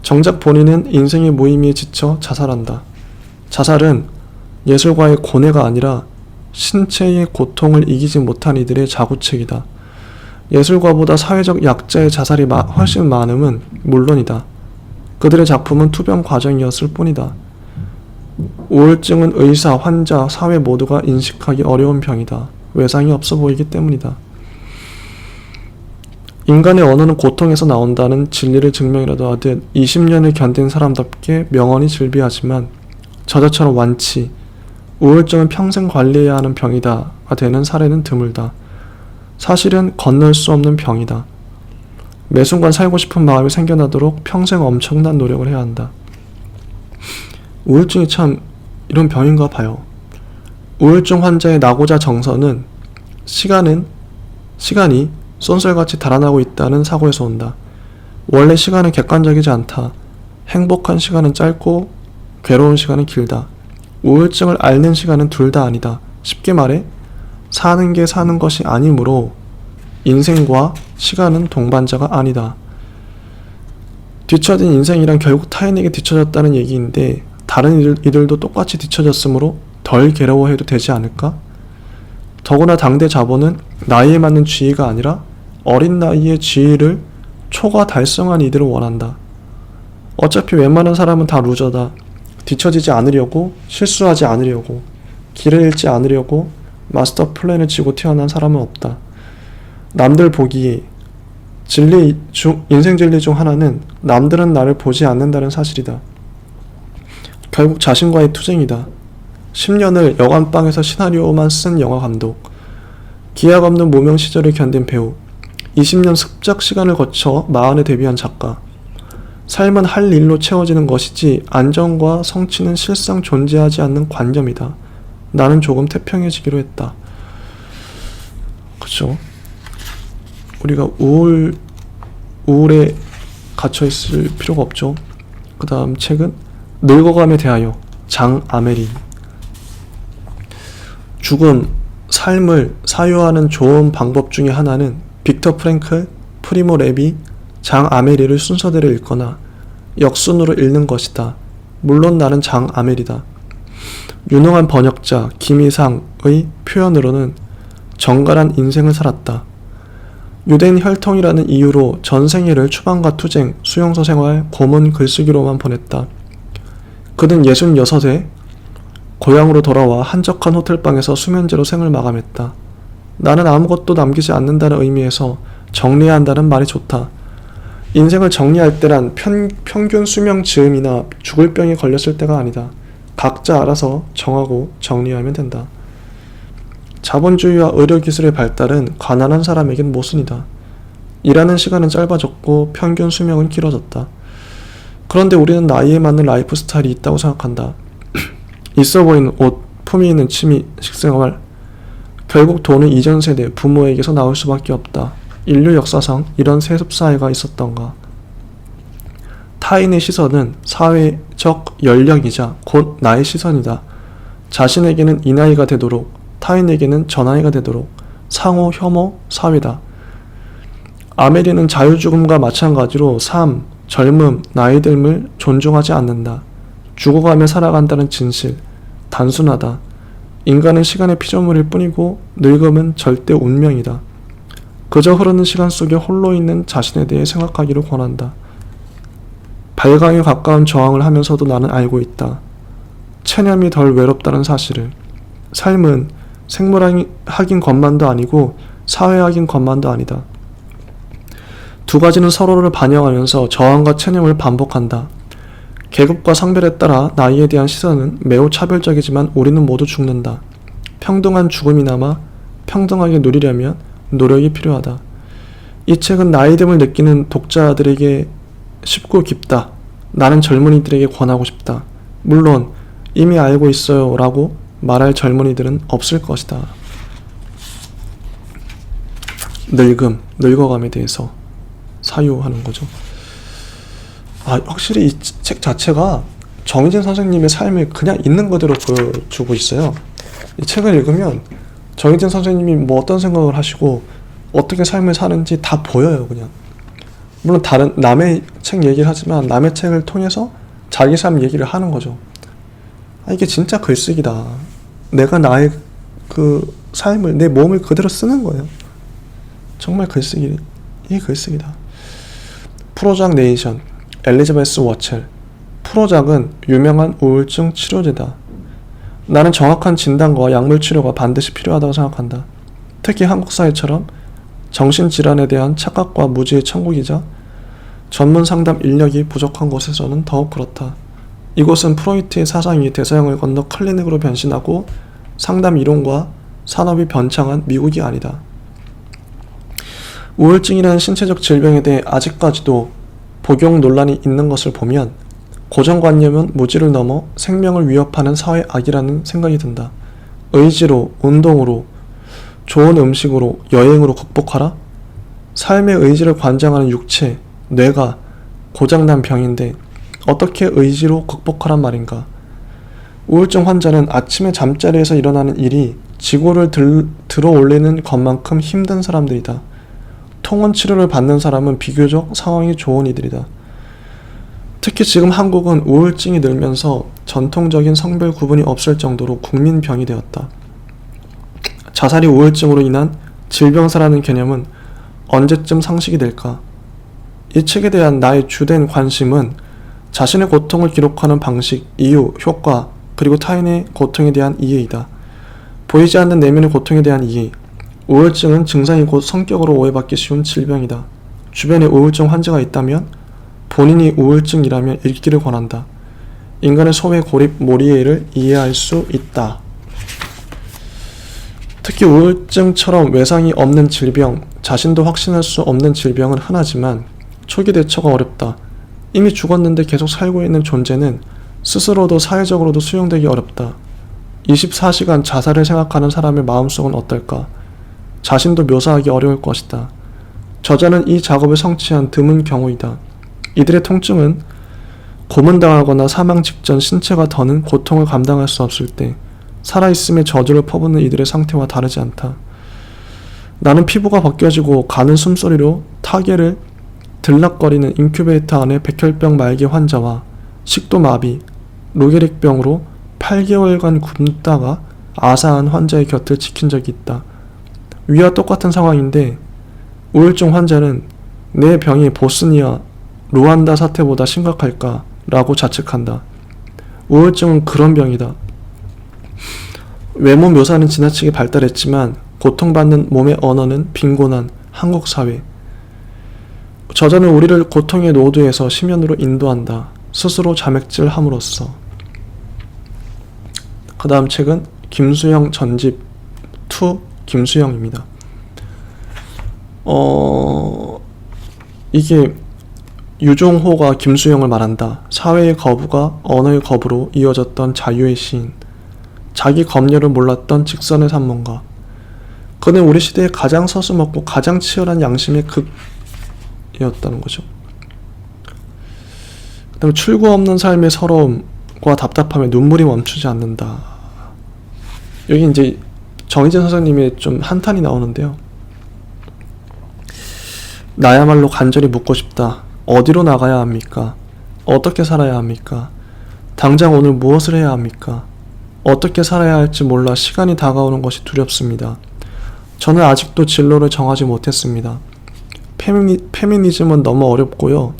정작 본인은 인생의 무의미에 지쳐 자살한다. 자살은 예술가의 고뇌가 아니라 신체의 고통을 이기지 못한 이들의 자구책이다. 예술가보다 사회적 약자의 자살이 훨씬 많음은 물론이다. 그들의 작품은 투병 과정이었을 뿐이다. 우울증은 의사, 환자, 사회 모두가 인식하기 어려운 병이다. 외상이 없어 보이기 때문이다. 인간의 언어는 고통에서 나온다는 진리를 증명이라도 하듯 20년을 견딘 사람답게 명언이 즐비하지만 저자처럼 완치, 우울증은 평생 관리해야 하는 병이다가 되는 사례는 드물다. 사실은 건널 수 없는 병이다. 매 순간 살고 싶은 마음이 생겨나도록 평생 엄청난 노력을 해야 한다. 우울증이 참 이런 병인가 봐요. 우울증 환자의 나고자 정서는 시간이 쏜살같이 달아나고 있다는 사고에서 온다. 원래 시간은 객관적이지 않다. 행복한 시간은 짧고 괴로운 시간은 길다. 우울증을 앓는 시간은 둘 다 아니다. 쉽게 말해 사는 게 사는 것이 아니므로 인생과 시간은 동반자가 아니다. 뒤처진 인생이란 결국 타인에게 뒤처졌다는 얘기인데 다른 이들도 똑같이 뒤처졌으므로 덜 괴로워해도 되지 않을까? 더구나 당대 자본은 나이에 맞는 지위가 아니라 어린 나이에 지위를 초과 달성한 이들을 원한다. 어차피 웬만한 사람은 다 루저다. 뒤처지지 않으려고, 실수하지 않으려고, 길을 잃지 않으려고 마스터 플랜을 쥐고 태어난 사람은 없다. 남들 보기에 인생 진리 중 하나는 남들은 나를 보지 않는다는 사실이다. 결국 자신과의 투쟁이다. 10년을 여관방에서 시나리오만 쓴 영화 감독, 기약 없는 무명 시절을 견딘 배우, 20년 습작 시간을 거쳐 40에 데뷔한 작가. 삶은 할 일로 채워지는 것이지 안정과 성취는 실상 존재하지 않는 관념이다. 나는 조금 태평해지기로 했다. 그쵸? 우리가 우울에 갇혀있을 필요가 없죠. 그 다음 책은 늙어감에 대하여, 장아메리. 죽음, 삶을 사유하는 좋은 방법 중에 하나는 빅터 프랭클, 프리모 레비, 장 아메리를 순서대로 읽거나 역순으로 읽는 것이다. 물론 나는 장 아멜이다. 유능한 번역자 김이상의 표현으로는 정갈한 인생을 살았다. 유대인 혈통이라는 이유로 전생애를 추방과 투쟁, 수용소 생활, 고문 글쓰기로만 보냈다. 그는 66에 고향으로 돌아와 한적한 호텔방에서 수면제로 생을 마감했다. 나는 아무것도 남기지 않는다는 의미에서 정리해야 한다는 말이 좋다. 인생을 정리할 때란 평균 수명 즈음이나 죽을 병에 걸렸을 때가 아니다. 각자 알아서 정하고 정리하면 된다. 자본주의와 의료기술의 발달은 가난한 사람에겐 모순이다. 일하는 시간은 짧아졌고 평균 수명은 길어졌다. 그런데 우리는 나이에 맞는 라이프 스타일이 있다고 생각한다. 있어 보이는 옷, 품위 있는 취미, 식생활. 결국 돈은 이전 세대 부모에게서 나올 수밖에 없다. 인류 역사상 이런 세습사회가 있었던가. 타인의 시선은 사회적 연령이자 곧 나의 시선이다. 자신에게는 이 나이가 되도록, 타인에게는 저 나이가 되도록 상호 혐오 사회다. 아메리는 자유죽음과 마찬가지로 삶, 젊음, 나이 듦을 존중하지 않는다. 죽어가며 살아간다는 진실, 단순하다. 인간은 시간의 피조물일 뿐이고 늙음은 절대 운명이다. 그저 흐르는 시간 속에 홀로 있는 자신에 대해 생각하기를 권한다. 발광에 가까운 저항을 하면서도 나는 알고 있다. 체념이 덜 외롭다는 사실을. 삶은 생물학인 것만도 아니고 사회학인 것만도 아니다. 두 가지는 서로를 반영하면서 저항과 체념을 반복한다. 계급과 성별에 따라 나이에 대한 시선은 매우 차별적이지만 우리는 모두 죽는다. 평등한 죽음이나마 평등하게 누리려면 노력이 필요하다. 이 책은 나이 듦을 느끼는 독자들에게 쉽고 깊다. 나는 젊은이들에게 권하고 싶다. 물론 이미 알고 있어요 라고 말할 젊은이들은 없을 것이다. 늙어감에 대해서 사유하는 거죠. 확실히 이 책 자체가 정희진 선생님의 삶을 그냥 있는 그대로 보여주고 있어요. 이 책을 읽으면 정희진 선생님이 뭐 어떤 생각을 하시고 어떻게 삶을 사는지 다 보여요. 그냥 물론 다른 남의 책 얘기를 하지만 남의 책을 통해서 자기 삶 얘기를 하는 거죠. 이게 진짜 글쓰기다. 내가 나의 그 삶을, 내 몸을 그대로 쓰는 거예요. 정말 글쓰기, 이게 글쓰기다. 프로작 네이션, 엘리자베스 워첼. 프로작은 유명한 우울증 치료제다. 나는 정확한 진단과 약물 치료가 반드시 필요하다고 생각한다. 특히 한국 사회처럼 정신질환에 대한 착각과 무지의 천국이자 전문 상담 인력이 부족한 곳에서는 더욱 그렇다. 이곳은 프로이트의 사상이 대서양을 건너 클리닉으로 변신하고 상담 이론과 산업이 변창한 미국이 아니다. 우울증이라는 신체적 질병에 대해 아직까지도 복용 논란이 있는 것을 보면 고정관념은 무지를 넘어 생명을 위협하는 사회악이라는 생각이 든다. 의지로, 운동으로, 좋은 음식으로, 여행으로 극복하라? 삶의 의지를 관장하는 육체, 뇌가 고장난 병인데 어떻게 의지로 극복하란 말인가? 우울증 환자는 아침에 잠자리에서 일어나는 일이 지구를 들어 올리는 것만큼 힘든 사람들이다. 통원 치료를 받는 사람은 비교적 상황이 좋은 이들이다. 특히 지금 한국은 우울증이 늘면서 전통적인 성별 구분이 없을 정도로 국민병이 되었다. 자살이 우울증으로 인한 질병사라는 개념은 언제쯤 상식이 될까? 이 책에 대한 나의 주된 관심은 자신의 고통을 기록하는 방식, 이유, 효과, 그리고 타인의 고통에 대한 이해이다. 보이지 않는 내면의 고통에 대한 이해. 우울증은 증상이 곧 성격으로 오해받기 쉬운 질병이다. 주변에 우울증 환자가 있다면 본인이 우울증이라면 읽기를 권한다. 인간의 소외, 고립, 몰이해를 이해할 수 있다. 특히 우울증처럼 외상이 없는 질병, 자신도 확신할 수 없는 질병은 흔하지만 초기 대처가 어렵다. 이미 죽었는데 계속 살고 있는 존재는 스스로도 사회적으로도 수용되기 어렵다. 24시간 자살을 생각하는 사람의 마음속은 어떨까? 자신도 묘사하기 어려울 것이다. 저자는 이 작업을 성취한 드문 경우이다. 이들의 통증은 고문당하거나 사망 직전 신체가 더는 고통을 감당할 수 없을 때 살아있음의 저주를 퍼붓는 이들의 상태와 다르지 않다. 나는 피부가 벗겨지고 가는 숨소리로 타계를 들락거리는 인큐베이터 안에 백혈병 말기 환자와 식도마비, 로게릭병으로 8개월간 굶다가 아사한 환자의 곁을 지킨 적이 있다. 위와 똑같은 상황인데 우울증 환자는 내 병이 보스니아, 루안다 사태보다 심각할까? 라고 자책한다. 우울증은 그런 병이다. 외모 묘사는 지나치게 발달했지만 고통받는 몸의 언어는 빈곤한 한국 사회. 저자는 우리를 고통의 노도에서 심연으로 인도한다. 스스로 자맥질함으로써. 그 다음 책은 김수영 전집 2 김수영입니다. 이게 유종호가 김수영을 말한다. 사회의 거부가 언어의 거부로 이어졌던 자유의 시인. 자기 검열을 몰랐던 직선의 산문가. 그는 우리 시대의 가장 서슴없고 가장 치열한 양심의 극이었다는 거죠. 그 다음에 출구 없는 삶의 서러움과 답답함에 눈물이 멈추지 않는다. 여기 이제 정희진 선생님의 좀 한탄이 나오는데요. 나야말로 간절히 묻고 싶다. 어디로 나가야 합니까? 어떻게 살아야 합니까? 당장 오늘 무엇을 해야 합니까? 어떻게 살아야 할지 몰라 시간이 다가오는 것이 두렵습니다. 저는 아직도 진로를 정하지 못했습니다. 페미니즘은 너무 어렵고요.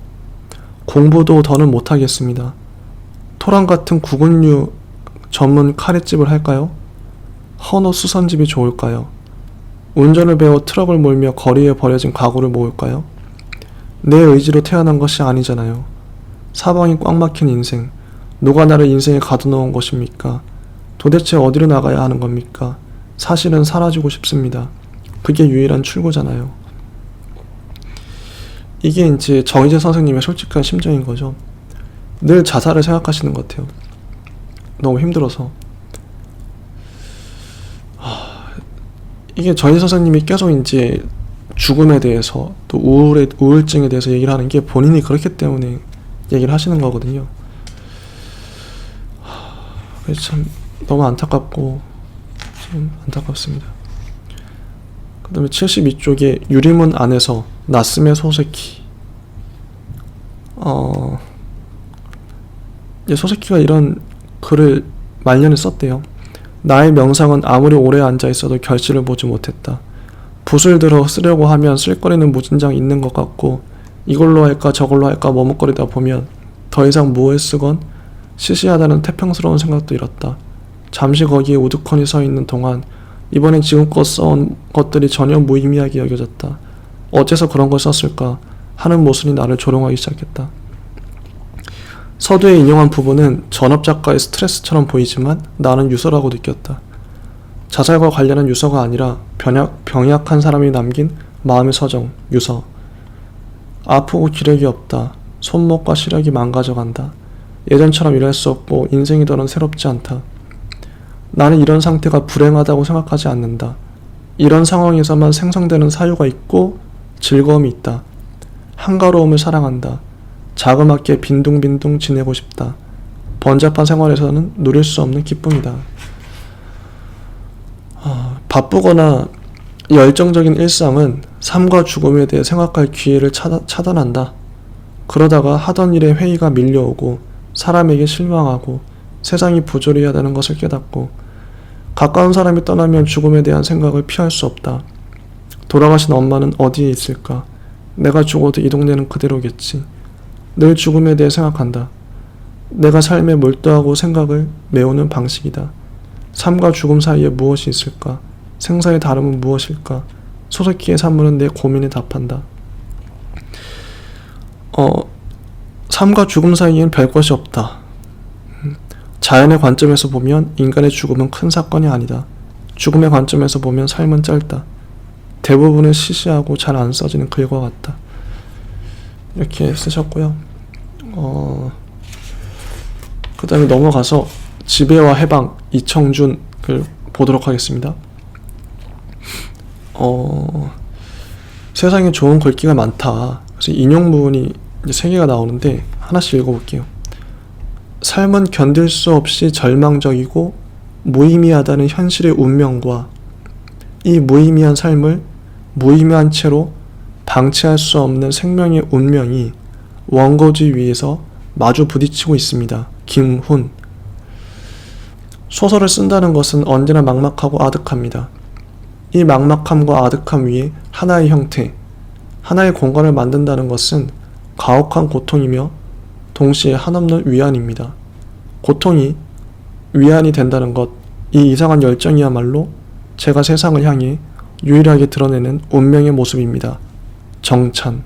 공부도 더는 못하겠습니다. 토랑 같은 구근류 전문 카레집을 할까요? 헌옷 수선집이 좋을까요? 운전을 배워 트럭을 몰며 거리에 버려진 가구를 모을까요? 내 의지로 태어난 것이 아니잖아요. 사방이 꽉 막힌 인생. 누가 나를 인생에 가둬놓은 것입니까? 도대체 어디로 나가야 하는 겁니까? 사실은 사라지고 싶습니다. 그게 유일한 출구잖아요. 이게 이제 정희진 선생님의 솔직한 심정인 거죠. 늘 자살을 생각하시는 것 같아요. 너무 힘들어서. 이게 정희진 선생님이 계속 이제 죽음에 대해서 또 우울증에 대해서 얘기를 하는 게 본인이 그렇기 때문에 얘기를 하시는 거거든요. 그래서 참 너무 안타깝고 좀 안타깝습니다. 그 다음에 72쪽에 유리문 안에서 나스메 소세키. 소세키가 이런 글을 말년에 썼대요. 나의 명상은 아무리 오래 앉아있어도 결실을 보지 못했다. 붓을 들어 쓰려고 하면 쓸거리는 무진장 있는 것 같고 이걸로 할까 저걸로 할까 머뭇거리다 보면 더 이상 무엇에 쓰건 시시하다는 태평스러운 생각도 일었다. 잠시 거기에 우두커니 서 있는 동안 이번엔 지금껏 써온 것들이 전혀 무의미하게 여겨졌다. 어째서 그런 걸 썼을까 하는 모순이 나를 조롱하기 시작했다. 서두에 인용한 부분은 전업작가의 스트레스처럼 보이지만 나는 유서라고 느꼈다. 자살과 관련한 유서가 아니라 병약한 사람이 남긴 마음의 서정, 유서. 아프고 기력이 없다. 손목과 시력이 망가져간다. 예전처럼 일할 수 없고 인생이 더는 새롭지 않다. 나는 이런 상태가 불행하다고 생각하지 않는다. 이런 상황에서만 생성되는 사유가 있고 즐거움이 있다. 한가로움을 사랑한다. 자그맣게 빈둥빈둥 지내고 싶다. 번잡한 생활에서는 누릴 수 없는 기쁨이다. 바쁘거나 열정적인 일상은 삶과 죽음에 대해 생각할 기회를 차단한다. 그러다가 하던 일에 회의가 밀려오고 사람에게 실망하고 세상이 부조리하다는 것을 깨닫고 가까운 사람이 떠나면 죽음에 대한 생각을 피할 수 없다. 돌아가신 엄마는 어디에 있을까? 내가 죽어도 이 동네는 그대로겠지. 늘 죽음에 대해 생각한다. 내가 삶에 몰두하고 생각을 메우는 방식이다. 삶과 죽음 사이에 무엇이 있을까? 생사의 다름은 무엇일까? 소세키의 산문은 내 고민에 답한다. 삶과 죽음 사이엔 별 것이 없다. 자연의 관점에서 보면 인간의 죽음은 큰 사건이 아니다. 죽음의 관점에서 보면 삶은 짧다. 대부분은 시시하고 잘 안 써지는 글과 같다. 이렇게 쓰셨고요. 그 다음에 넘어가서 지배와 해방 이청준을 보도록 하겠습니다. 세상에 좋은 글귀가 많다. 그래서 인용 부분이 이제 3개가 나오는데 하나씩 읽어볼게요. 삶은 견딜 수 없이 절망적이고 무의미하다는 현실의 운명과 이 무의미한 삶을 무의미한 채로 방치할 수 없는 생명의 운명이 원고지 위에서 마주 부딪히고 있습니다. 김훈. 소설을 쓴다는 것은 언제나 막막하고 아득합니다. 이 막막함과 아득함 위에 하나의 형태, 하나의 공간을 만든다는 것은 가혹한 고통이며 동시에 한없는 위안입니다. 고통이 위안이 된다는 것, 이 이상한 열정이야말로 제가 세상을 향해 유일하게 드러내는 운명의 모습입니다. 정찬.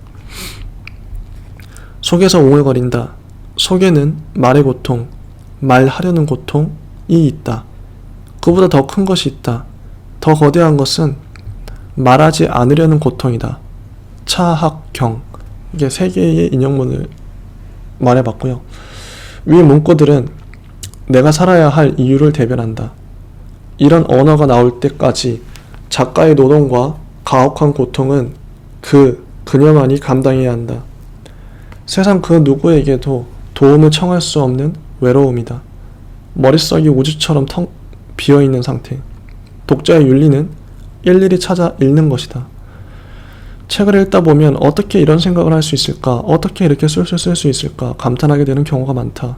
속에서 옹알거린다. 속에는 말의 고통, 말하려는 고통이 있다. 그보다 더 큰 것이 있다. 더 거대한 것은 말하지 않으려는 고통이다. 차학경. 이게 세 개의 인용문을 말해봤고요. 위 문구들은 내가 살아야 할 이유를 대변한다. 이런 언어가 나올 때까지 작가의 노동과 가혹한 고통은 그녀만이 감당해야 한다. 세상 그 누구에게도 도움을 청할 수 없는 외로움이다. 머릿속이 우주처럼 텅 비어있는 상태. 독자의 윤리는 일일이 찾아 읽는 것이다. 책을 읽다 보면 어떻게 이런 생각을 할 수 있을까? 어떻게 이렇게 쓸 수 있을까? 감탄하게 되는 경우가 많다.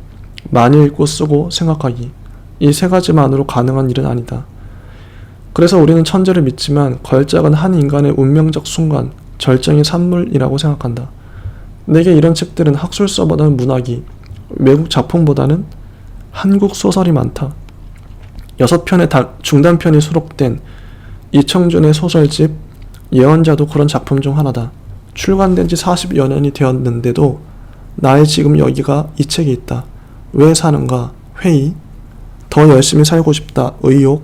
많이 읽고 쓰고 생각하기. 이 세 가지만으로 가능한 일은 아니다. 그래서 우리는 천재를 믿지만 걸작은 한 인간의 운명적 순간, 절정의 산물이라고 생각한다. 내게 이런 책들은 학술서보다는 문학이, 외국 작품보다는 한국 소설이 많다. 6편의 중단편이 수록된 이청준의 소설집 예언자도 그런 작품 중 하나다. 출간된 지 40여 년이 되었는데도 나의 지금 여기가 이 책에 있다. 왜 사는가? 회의, 더 열심히 살고 싶다. 의욕,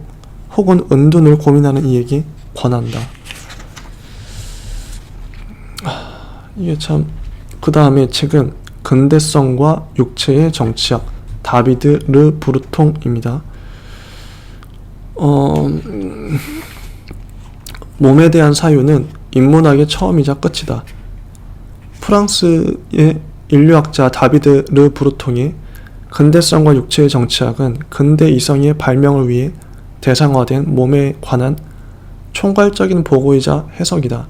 혹은 은둔을 고민하는 이에게 권한다. 이게 참... 그 다음에 책은 근대성과 육체의 정치학, 다비드 르 브루통입니다. 몸에 대한 사유는 인문학의 처음이자 끝이다. 프랑스의 인류학자 다비드 르 브루통의 근대성과 육체의 정치학은 근대 이성의 발명을 위해 대상화된 몸에 관한 총괄적인 보고이자 해석이다.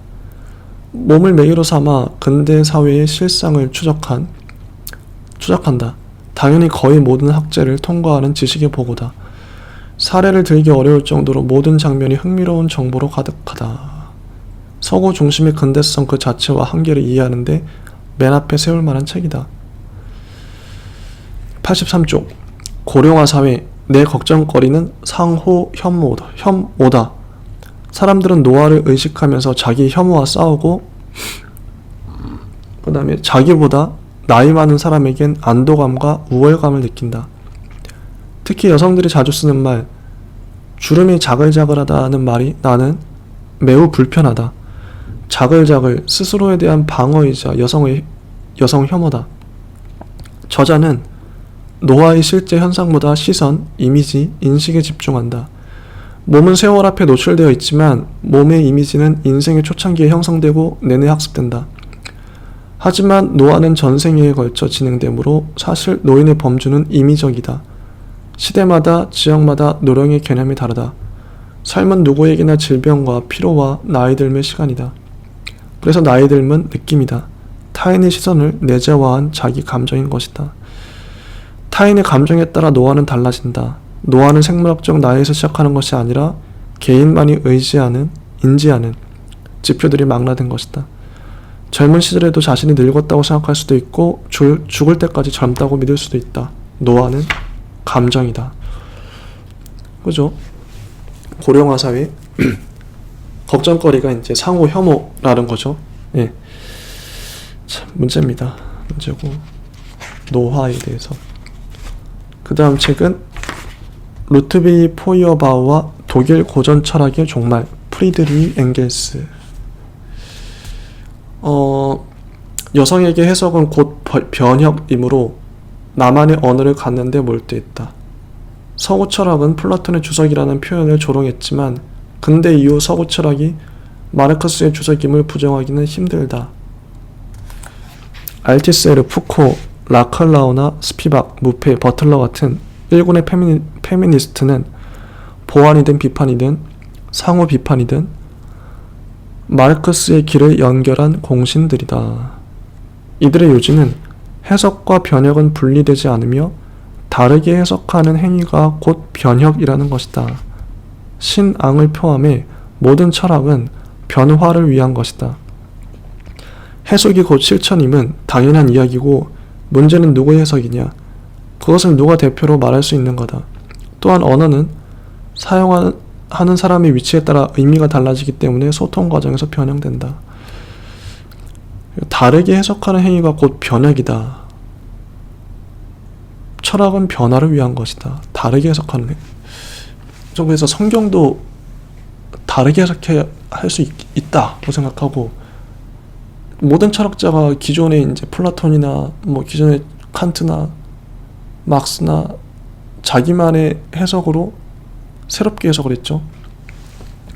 몸을 매개로 삼아 근대 사회의 실상을 추적한다. 당연히 거의 모든 학제를 통과하는 지식의 보고다. 사례를 들기 어려울 정도로 모든 장면이 흥미로운 정보로 가득하다. 서구 중심의 근대성 그 자체와 한계를 이해하는데 맨 앞에 세울 만한 책이다. 83쪽. 고령화 사회. 내 걱정거리는 상호 혐오다. 사람들은 노화를 의식하면서 자기 혐오와 싸우고, 그 다음에 자기보다 나이 많은 사람에겐 안도감과 우월감을 느낀다. 특히 여성들이 자주 쓰는 말, 주름이 자글자글하다는 말이 나는 매우 불편하다. 자글자글, 스스로에 대한 방어이자 여성 혐오다. 저자는 노화의 실제 현상보다 시선, 이미지, 인식에 집중한다. 몸은 세월 앞에 노출되어 있지만 몸의 이미지는 인생의 초창기에 형성되고 내내 학습된다. 하지만 노화는 전생에 걸쳐 진행되므로 사실 노인의 범주는 임의적이다. 시대마다 지역마다 노령의 개념이 다르다. 삶은 누구에게나 질병과 피로와 나이 들m의 시간이다. 그래서 나이 들m은 느낌이다. 타인의 시선을 내재화한 자기 감정인 것이다. 타인의 감정에 따라 노화는 달라진다. 노화는 생물학적 나이에서 시작하는 것이 아니라 개인만이 인지하는 지표들이 망라된 것이다. 젊은 시절에도 자신이 늙었다고 생각할 수도 있고 죽을 때까지 젊다고 믿을 수도 있다. 노화는 감정이다. 그죠? 고령화 사회 걱정거리가 이제 상호 혐오라는 거죠. 예. 참 문제입니다. 문제고 노화에 대해서. 그 다음 책은 루트비 포이어바우와 독일 고전 철학의 종말, 프리드리히 엥겔스. 여성에게 해석은 곧 변혁이므로 나만의 언어를 갖는데 몰두했다. 서구 철학은 플라톤의 주석이라는 표현을 조롱했지만 근대 이후 서구 철학이 마르크스의 주석임을 부정하기는 힘들다. 알티세르, 푸코, 라칼라우나, 스피박, 무페, 버틀러 같은 일군의 페미니스트는 보완이든 비판이든 상호 비판이든 마르크스의 길을 연결한 공신들이다. 이들의 요지는 해석과 변혁은 분리되지 않으며 다르게 해석하는 행위가 곧 변혁이라는 것이다. 신앙을 포함해 모든 철학은 변화를 위한 것이다. 해석이 곧 실천임은 당연한 이야기고 문제는 누구의 해석이냐, 그것을 누가 대표로 말할 수 있는 거다. 또한 언어는 사용하는 사람의 위치에 따라 의미가 달라지기 때문에 소통 과정에서 변형된다. 다르게 해석하는 행위가 곧 변혁이다. 철학은 변화를 위한 것이다. 다르게 해석하는 행위. 그래서 성경도 다르게 해석해야 할 수 있다고 생각하고, 모든 철학자가 기존의 이제 플라톤이나 기존의 칸트나 막스나 자기만의 해석으로 새롭게 해석을 했죠.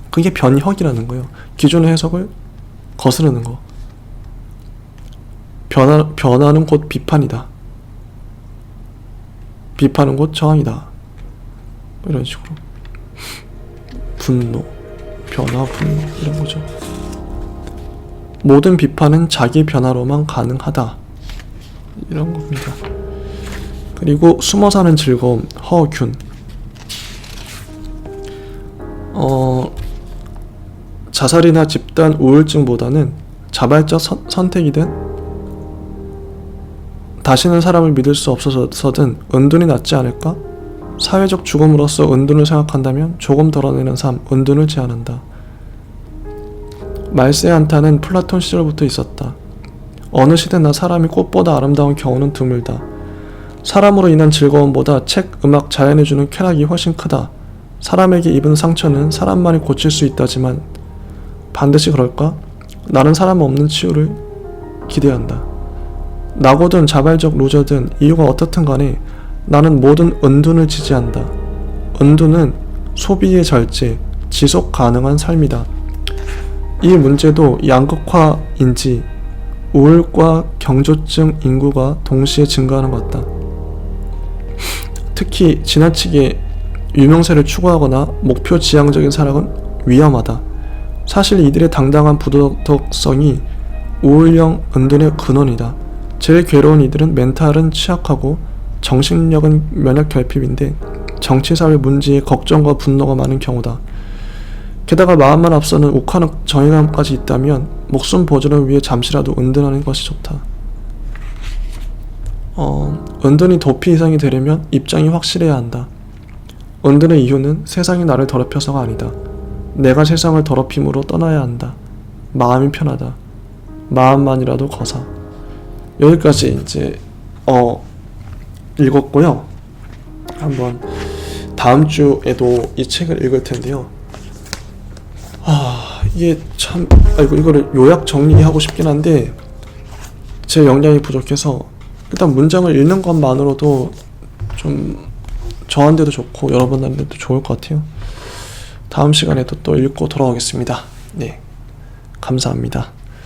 그게 변혁이라는 거예요. 기존의 해석을 거스르는 거. 변화는 곧 비판이다. 비판은 곧 저항이다. 이런 식으로. 분노, 변화, 분노 이런 거죠. 모든 비판은 자기 변화로만 가능하다. 이런 겁니다. 그리고 숨어 사는 즐거움, 허균. 자살이나 집단 우울증보다는 자발적 선택이든 다시는 사람을 믿을 수 없어서든 은둔이 낫지 않을까? 사회적 죽음으로서 은둔을 생각한다면 조금 덜어내는 삶, 은둔을 제안한다. 말세의 한탄은 플라톤 시절부터 있었다. 어느 시대나 사람이 꽃보다 아름다운 경우는 드물다. 사람으로 인한 즐거움보다 책, 음악, 자연이 주는 쾌락이 훨씬 크다. 사람에게 입은 상처는 사람만이 고칠 수 있다지만 반드시 그럴까? 나는 사람 없는 치유를 기대한다. 낙오든 자발적 루저든 이유가 어떻든 간에 나는 모든 은둔을 지지한다. 은둔은 소비의 절제, 지속 가능한 삶이다. 이 문제도 양극화인지 우울과 경조증 인구가 동시에 증가하는 것 같다. 특히 지나치게 유명세를 추구하거나 목표 지향적인 사랑은 위험하다. 사실 이들의 당당한 부도덕성이 우울형 은둔의 근원이다. 제일 괴로운 이들은 멘탈은 취약하고 정신력은 면역 결핍인데 정치사회 문제에 걱정과 분노가 많은 경우다. 게다가 마음만 앞서는 욱하는 정의감까지 있다면 목숨 보존을 위해 잠시라도 은둔하는 것이 좋다. 은둔이 도피 이상이 되려면 입장이 확실해야 한다. 은둔의 이유는 세상이 나를 더럽혀서가 아니다. 내가 세상을 더럽힘으로 떠나야 한다. 마음이 편하다. 마음만이라도 거사. 여기까지 이제 읽었고요. 한번 다음 주에도 이 책을 읽을 텐데요. 이게 참 이거를 요약 정리하고 싶긴 한데 제 역량이 부족해서 일단 문장을 읽는 것만으로도 좀 저한테도 좋고 여러분들한테도 좋을 것 같아요. 다음 시간에도 또 읽고 돌아오겠습니다. 네, 감사합니다.